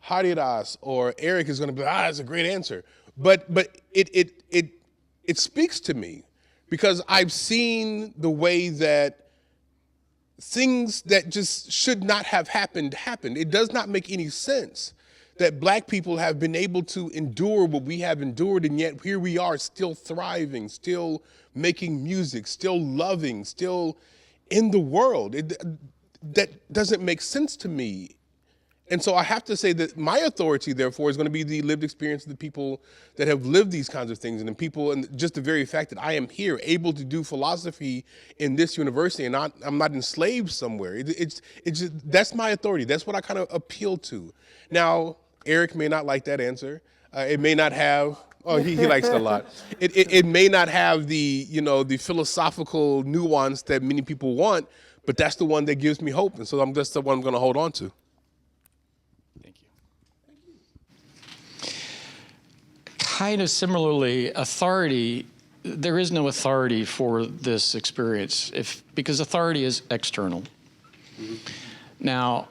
Haridas or Eric is going to be, that's a great answer. But it speaks to me. Because I've seen the way that things that just should not have happened. It does not make any sense that Black people have been able to endure what we have endured, and yet here we are still thriving, still making music, still loving, still in the world. That doesn't make sense to me. And so I have to say that my authority, therefore, is going to be the lived experience of the people that have lived these kinds of things, and the people, and just the very fact that I am here, able to do philosophy in this university, and I'm not enslaved somewhere. It's just, that's my authority. That's what I kind of appeal to. Now, Eric may not like that answer. It may not have Oh, he likes it a lot. It may not have the, the philosophical nuance that many people want, but that's the one that gives me hope. And so that's the one I'm going to hold on to. Thank you. Kind of similarly, authority, there is no authority for this experience because authority is external. Mm-hmm. Now,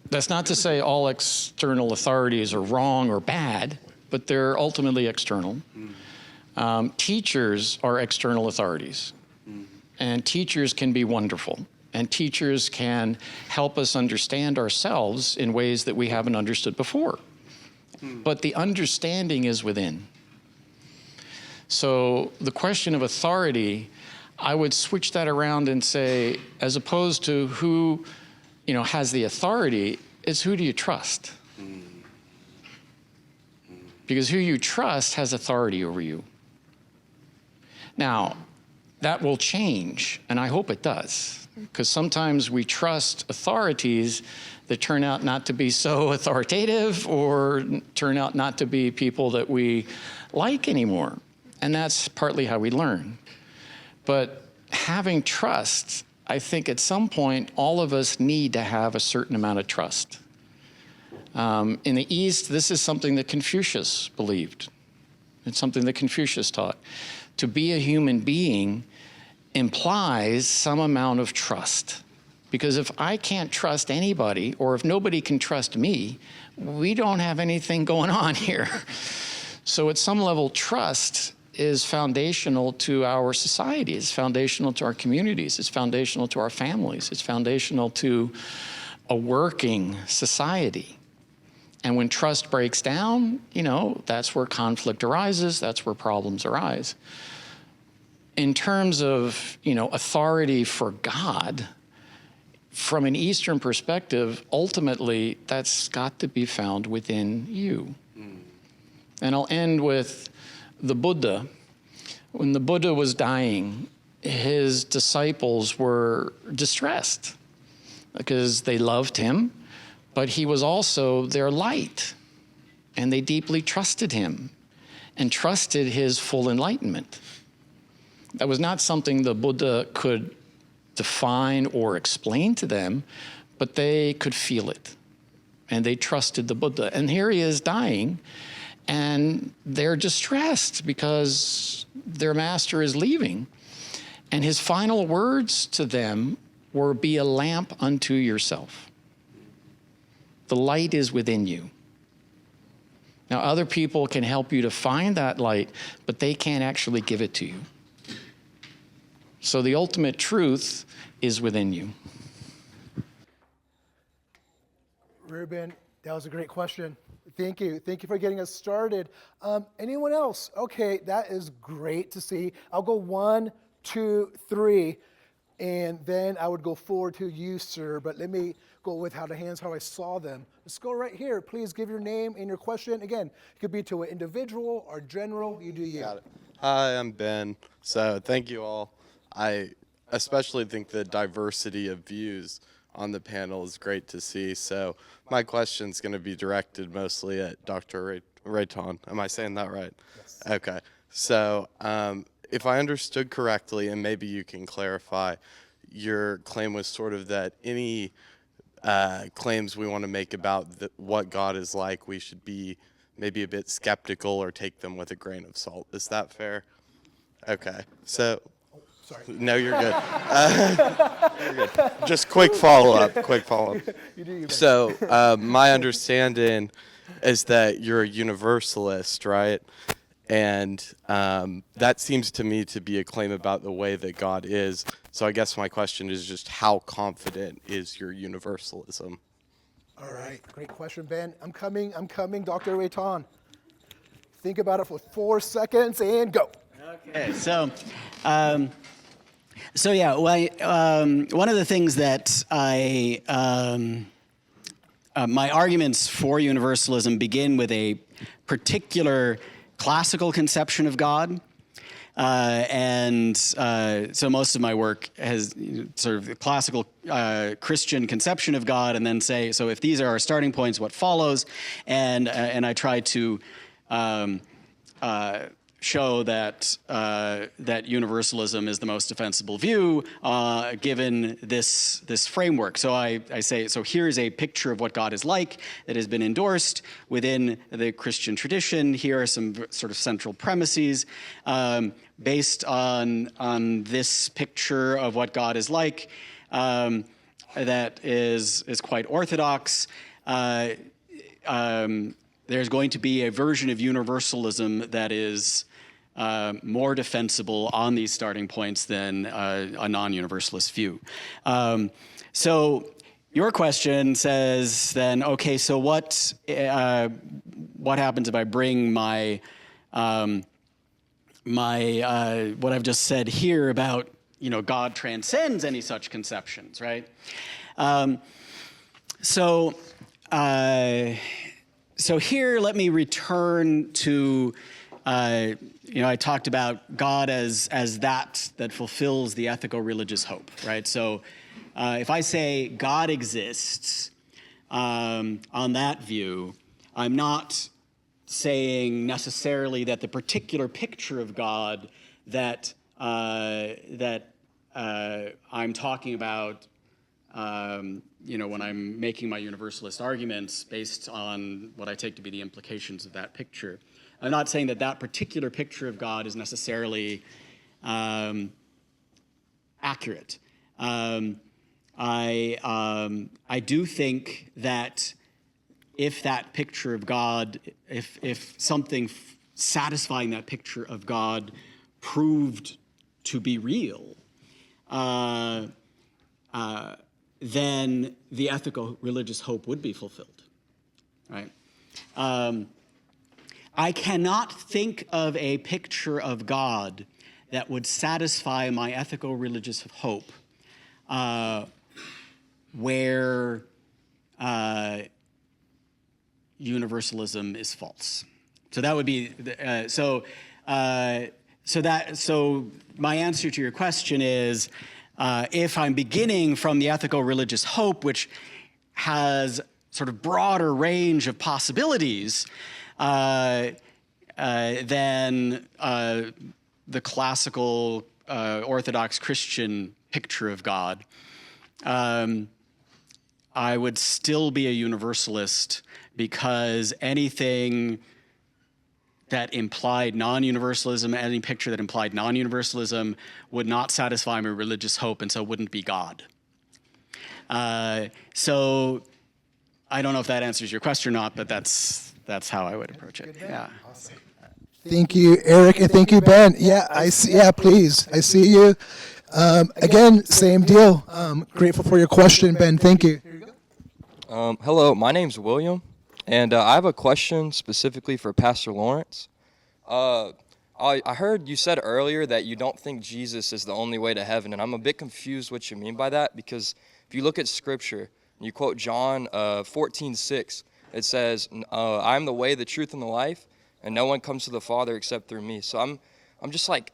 that's not to say all external authorities are wrong or bad, but they're ultimately external. Teachers are external authorities, and teachers can be wonderful, and teachers can help us understand ourselves in ways that we haven't understood before. But the understanding is within. So the question of authority, I would switch that around and say, as opposed to who has the authority, is who do you trust? Because who you trust has authority over you. Now, that will change, and I hope it does, because sometimes we trust authorities that turn out not to be so authoritative or turn out not to be people that we like anymore. And that's partly how we learn. But having trust, I think at some point, all of us need to have a certain amount of trust. In the East, this is something that Confucius believed. It's something that Confucius taught. To be a human being implies some amount of trust. Because if I can't trust anybody, or if nobody can trust me, we don't have anything going on here. So at some level, trust is foundational to our society. It's foundational to our communities. It's foundational to our families. It's foundational to a working society. And when trust breaks down, that's where conflict arises. That's where problems arise. In terms of, authority for God, from an Eastern perspective, ultimately, that's got to be found within you. And I'll end with the Buddha. When the Buddha was dying, his disciples were distressed because they loved him, but he was also their light, and they deeply trusted him and trusted his full enlightenment. That was not something the Buddha could define or explain to them, but they could feel it, and they trusted the Buddha. And here he is dying, and they're distressed because their master is leaving. And his final words to them were, "Be a lamp unto yourself." The light is within you. Now, other people can help you to find that light, but they can't actually give it to you. So the ultimate truth is within you. Ruben, that was a great question. Thank you. Thank you for getting us started. Anyone else? Okay, that is great to see. I'll go 1, 2, 3, and then I would go forward to you, sir. But let me go with how I saw them. Let's go right here. Please give your name and your question. Again, it could be to an individual or general. You do you. Got it. Hi, I'm Ben. So thank you all. I especially think the diversity of views on the panel is great to see. So my question is going to be directed mostly at Dr. Reitan. Am I saying that right? Yes. Okay. So if I understood correctly, and maybe you can clarify, your claim was sort of that any claims we want to make about what God is like, we should be maybe a bit skeptical or take them with a grain of salt. Is that fair? Okay. So... Sorry. No, you're good. You're good. Just quick follow-up. So my understanding is that you're a universalist, right? And that seems to me to be a claim about the way that God is. So I guess my question is just how confident is your universalism? All right. Great question, Ben. I'm coming, Dr. Reitan. Think about it for 4 seconds and go. Okay, so yeah, one of the things that my arguments for universalism begin with a particular classical conception of God. So most of my work has sort of the classical Christian conception of God, and then say, so if these are our starting points, what follows? And I try to show that that universalism is the most defensible view given this framework. So I say, so here's a picture of what God is like that has been endorsed within the Christian tradition. Here are some sort of central premises based on this picture of what God is like that is quite orthodox. There's going to be a version of universalism that is more defensible on these starting points than a non-universalist view. So your question says then, okay, so what happens if I bring my what I've just said here about, God transcends any such conceptions, right? So here, let me return to, I talked about God as that fulfills the ethical religious hope, right? So if I say God exists on that view, I'm not saying necessarily that the particular picture of God that I'm talking about, when I'm making my universalist arguments based on what I take to be the implications of that picture. I'm not saying that particular picture of God is necessarily accurate. I do think that if that picture of God, if something satisfying that picture of God proved to be real, then the ethical religious hope would be fulfilled, right? I cannot think of a picture of God that would satisfy my ethical religious hope where universalism is false. So that would be so my answer to your question is, if I'm beginning from the ethical religious hope, which has sort of broader range of possibilities than the classical Orthodox Christian picture of God, I would still be a universalist, because anything that implied non-universalism, any picture that implied non-universalism would not satisfy my religious hope, and so wouldn't be God. So I don't know if that answers your question or not, but that's how I would approach it. Yeah. Awesome. Thank you, Eric, and thank you, Ben. Yeah, I see. Yeah, please. I see you. Again, same deal. Grateful for your question, Ben. Thank you. Hello, my name's William, and I have a question specifically for Pastor Lawrence. I heard you said earlier that you don't think Jesus is the only way to heaven, and I'm a bit confused what you mean by that, because if you look at Scripture, and you quote John 14:6, it says, "I am the way, the truth, and the life, and no one comes to the Father except through me." So I'm just like,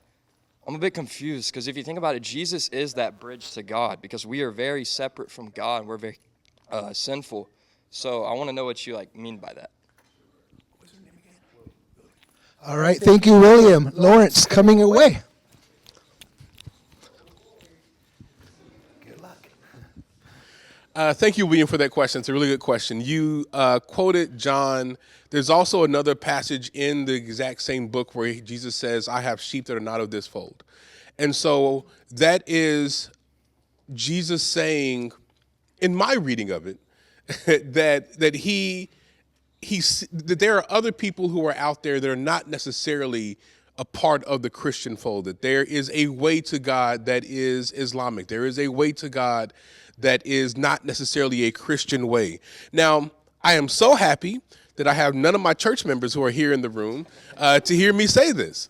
I'm a bit confused, because if you think about it, Jesus is that bridge to God, because we are very separate from God, and we're very sinful. So I want to know what you mean by that. All right. Thank you, William. Lawrence, coming away. Good luck. Thank you, William, for that question. It's a really good question. You quoted John. There's also another passage in the exact same book where Jesus says, "I have sheep that are not of this fold." And so that is Jesus saying, in my reading of it, that there are other people who are out there that are not necessarily a part of the Christian fold, that there is a way to God that is Islamic. There is a way to God that is not necessarily a Christian way. Now, I am so happy that I have none of my church members who are here in the room to hear me say this,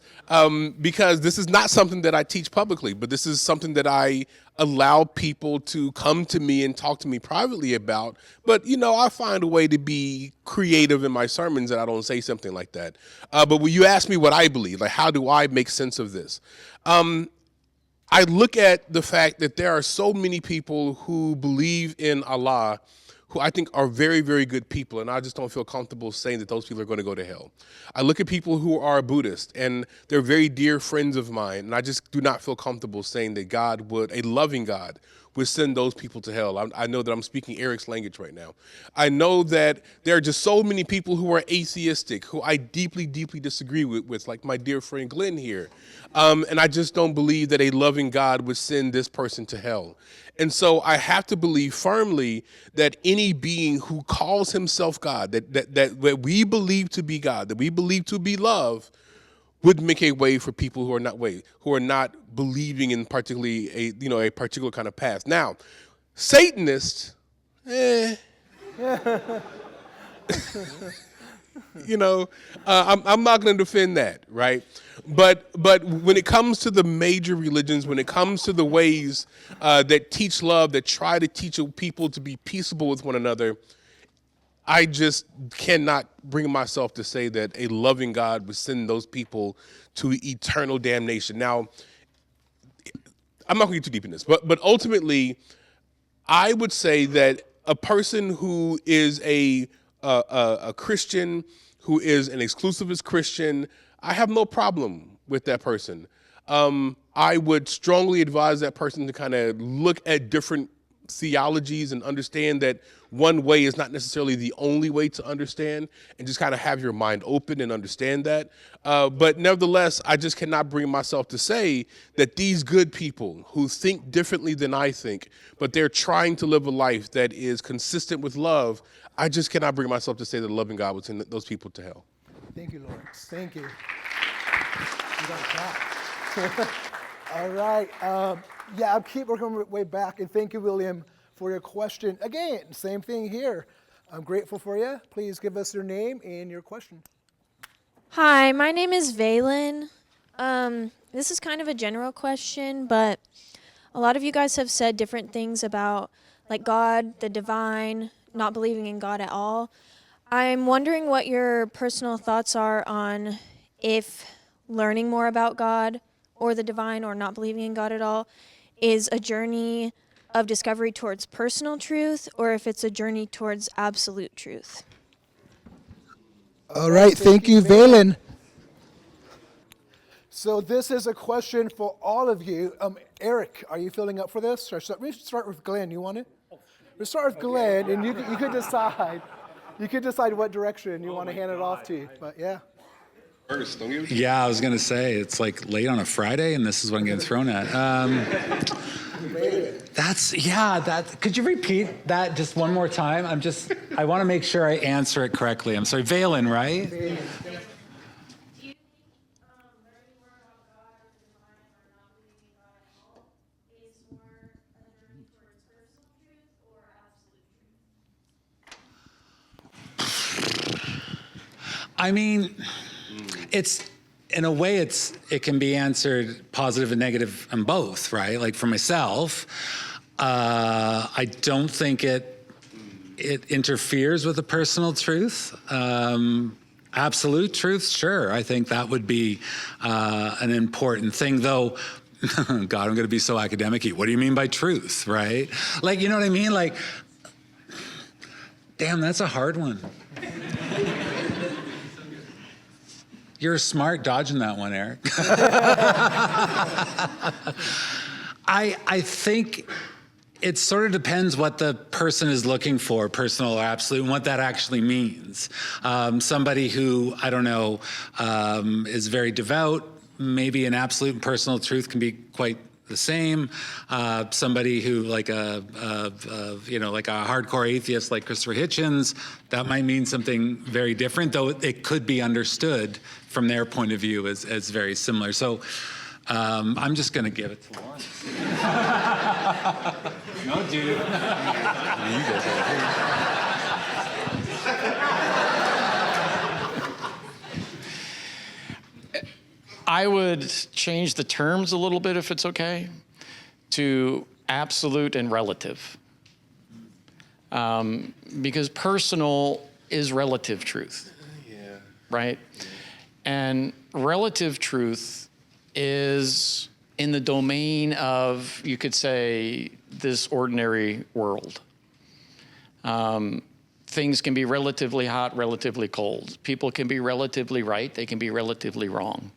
because this is not something that I teach publicly, but this is something that I allow people to come to me and talk to me privately about. But, I find a way to be creative in my sermons that I don't say something like that. But when you ask me what I believe, how do I make sense of this? I look at the fact that there are so many people who believe in Allah who I think are very, very good people, and I just don't feel comfortable saying that those people are going to go to hell. I look at people who are Buddhist, and they're very dear friends of mine, and I just do not feel comfortable saying that a loving God, would send those people to hell. I know that I'm speaking Eric's language right now. I know that there are just so many people who are atheistic, who I deeply, deeply disagree with, like my dear friend Glen here. And I just don't believe that a loving God would send this person to hell. And so I have to believe firmly that any being who calls himself God, that we believe to be God, that we believe to be love, would make a way for people who are not believing in particularly a particular kind of path. Now, Satanists, I'm not going to defend that, right? But when it comes to the major religions, when it comes to the ways that teach love, that try to teach people to be peaceable with one another, I just cannot bring myself to say that a loving God would send those people to eternal damnation. Now, I'm not going to get too deep in this, but ultimately, I would say that a person who is a Christian, who is an exclusivist Christian, I have no problem with that person. I would strongly advise that person to kind of look at different theologies and understand that one way is not necessarily the only way to understand, and just kind of have your mind open and understand that. But nevertheless, I just cannot bring myself to say that these good people who think differently than I think, but they're trying to live a life that is consistent with love, I just cannot bring myself to say that a loving God would send those people to hell. Thank you, Lawrence. Thank you. You got a clap. All right. I'll keep working my way back, and thank you, William, for your question. Again, same thing here. I'm grateful for you. Please give us your name and your question. Hi, my name is Valen. This is kind of a general question, but a lot of you guys have said different things about like God, the divine, not believing in God at all. I'm wondering what your personal thoughts are on if learning more about God or the divine or not believing in God at all is a journey of discovery towards personal truth, or if it's a journey towards absolute truth. All right, thank you, Valen. So this is a question for all of you. Eric, are you filling up for this? We should start with Glen. You want it? We'll start with Glen, and you could decide. You could decide what direction you want to hand it off to. But yeah. Ernest, don't you? Yeah, I was going to say, it's like late on a Friday, and this is what I'm getting thrown at. Could you repeat that just one more time? I want to make sure I answer it correctly. I'm sorry, Valen, right? Valen. I mean, in a way, it can be answered positive and negative and both, right? Like for myself, I don't think it interferes with the personal truth. Absolute truth, sure. I think that would be an important thing, though. God, I'm going to be so academic-y. What do you mean by truth, right? Like, you know what I mean? Like, damn, that's a hard one. You're smart dodging that one, Eric. I think it sort of depends what the person is looking for, personal or absolute, and what that actually means. Somebody who, I don't know, is very devout, maybe an absolute and personal truth can be quite the same. Somebody who, like a hardcore atheist like Christopher Hitchens, that might mean something very different, though it could be understood from their point of view as very similar. So I'm just going to give it to Lawrence. No, dude. You guys are here. I would change the terms a little bit, if it's okay, to absolute and relative. Because personal is relative truth, right? And relative truth is in the domain of, you could say, this ordinary world. Things can be relatively hot, relatively cold. People can be relatively right, they can be relatively wrong.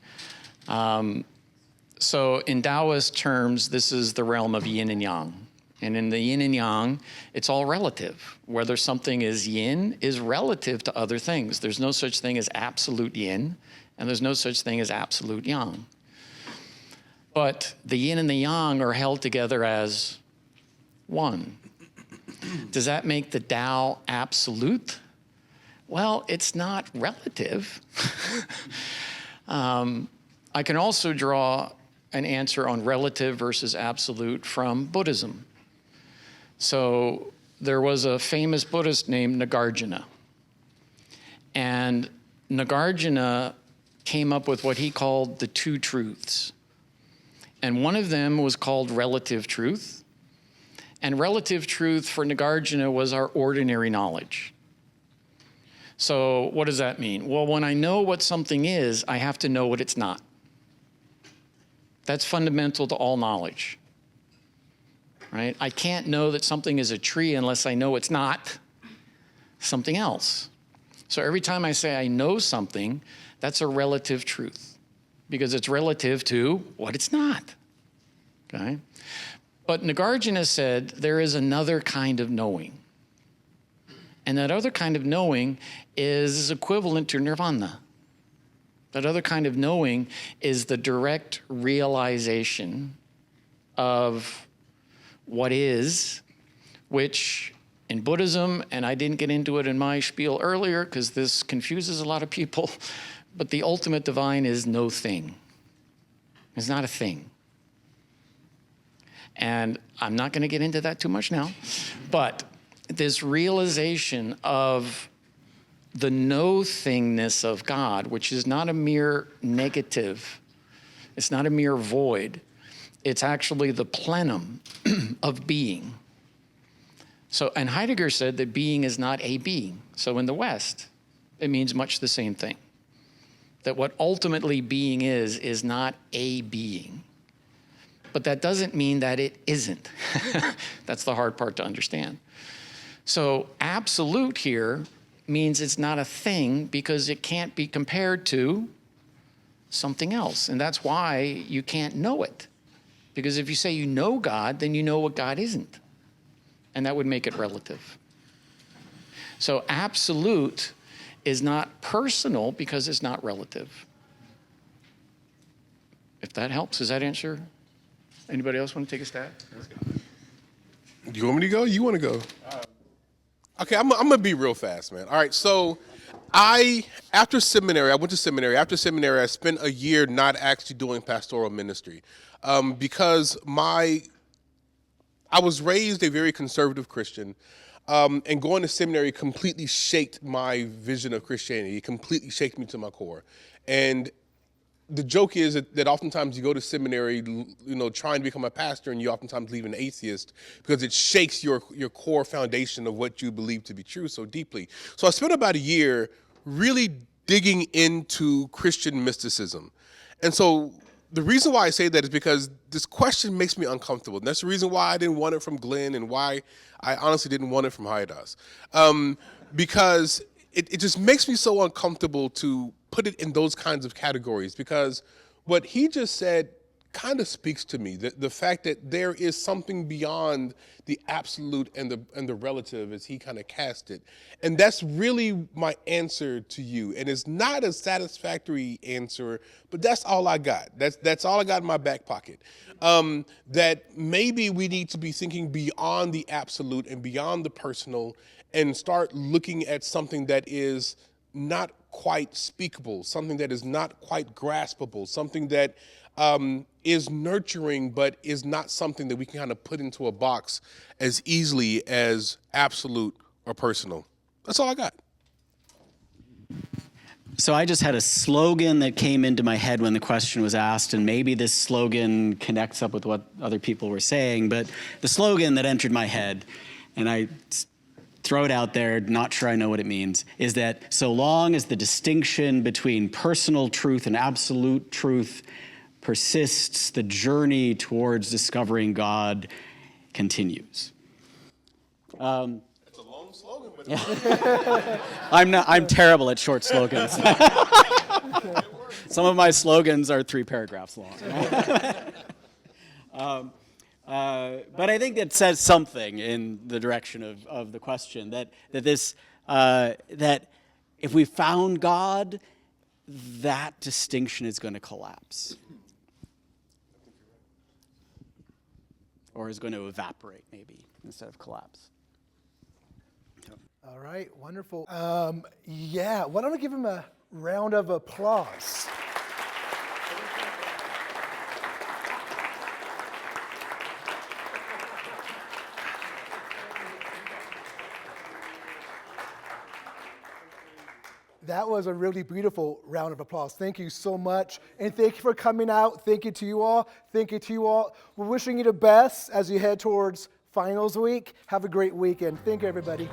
So in Taoist terms, this is the realm of yin and yang. And in the yin and yang, it's all relative. Whether something is yin is relative to other things. There's no such thing as absolute yin, and there's no such thing as absolute yang. But the yin and the yang are held together as one. Does that make the Tao absolute? Well, it's not relative. I can also draw an answer on relative versus absolute from Buddhism. So there was a famous Buddhist named Nagarjuna. And Nagarjuna came up with what he called the two truths. And one of them was called relative truth. And relative truth for Nagarjuna was our ordinary knowledge. So what does that mean? Well, when I know what something is, I have to know what it's not. That's fundamental to all knowledge, right? I can't know that something is a tree unless I know it's not something else. So every time I say I know something, that's a relative truth because it's relative to what it's not, okay? But Nagarjuna said there is another kind of knowing. And that other kind of knowing is equivalent to nirvana. That other kind of knowing is the direct realization of what is, which in Buddhism, and I didn't get into it in my spiel earlier because this confuses a lot of people, but the ultimate divine is no thing. It's not a thing. And I'm not going to get into that too much now, but this realization of the no-thingness of God, which is not a mere negative, it's not a mere void, it's actually the plenum of being. So, and Heidegger said that being is not a being. So in the West, it means much the same thing. That what ultimately being is not a being. But that doesn't mean that it isn't. That's the hard part to understand. So absolute here means it's not a thing because it can't be compared to something else. And that's why you can't know it. Because if you say you know God, then you know what God isn't. And that would make it relative. So absolute is not personal because it's not relative. If that helps, does that answer? Anybody else want to take a stab? Do you want me to go? You want to go? Okay, I'm going to be real fast, man. All right, so after seminary, I went to seminary. After seminary, I spent a year not actually doing pastoral ministry because I was raised a very conservative Christian, and going to seminary completely shaped my vision of Christianity. It completely shaped me to my core. And the joke is that oftentimes you go to seminary, trying to become a pastor, and you oftentimes leave an atheist because it shakes your core foundation of what you believe to be true so deeply. So I spent about a year really digging into Christian mysticism. And so the reason why I say that is because this question makes me uncomfortable. And that's the reason why I didn't want it from Glen and why I honestly didn't want it from Haridas. Because it just makes me so uncomfortable to put it in those kinds of categories, because what he just said kind of speaks to me, the fact that there is something beyond the absolute and the relative, as he kind of cast it. And that's really my answer to you. And it's not a satisfactory answer, but that's all I got. That's all I got in my back pocket. That maybe we need to be thinking beyond the absolute and beyond the personal and start looking at something that is not quite speakable, something that is not quite graspable, something that is nurturing but is not something that we can kind of put into a box as easily as absolute or personal. That's all I got. So I just had a slogan that came into my head when the question was asked, and maybe this slogan connects up with what other people were saying, but the slogan that entered my head, and I throw it out there, not sure I know what it means, is that so long as the distinction between personal truth and absolute truth persists, the journey towards discovering God continues. It's a long slogan, but I'm terrible at short slogans. Some of my slogans are 3 paragraphs long. But I think it says something in the direction of the question that if we found God, that distinction is going to collapse, or is going to evaporate, maybe instead of collapse. All right, wonderful. Yeah, why don't we give him a round of applause? That was a really beautiful round of applause. Thank you so much. And thank you for coming out. Thank you to you all. Thank you to you all. We're wishing you the best as you head towards finals week. Have a great weekend. Thank you, everybody.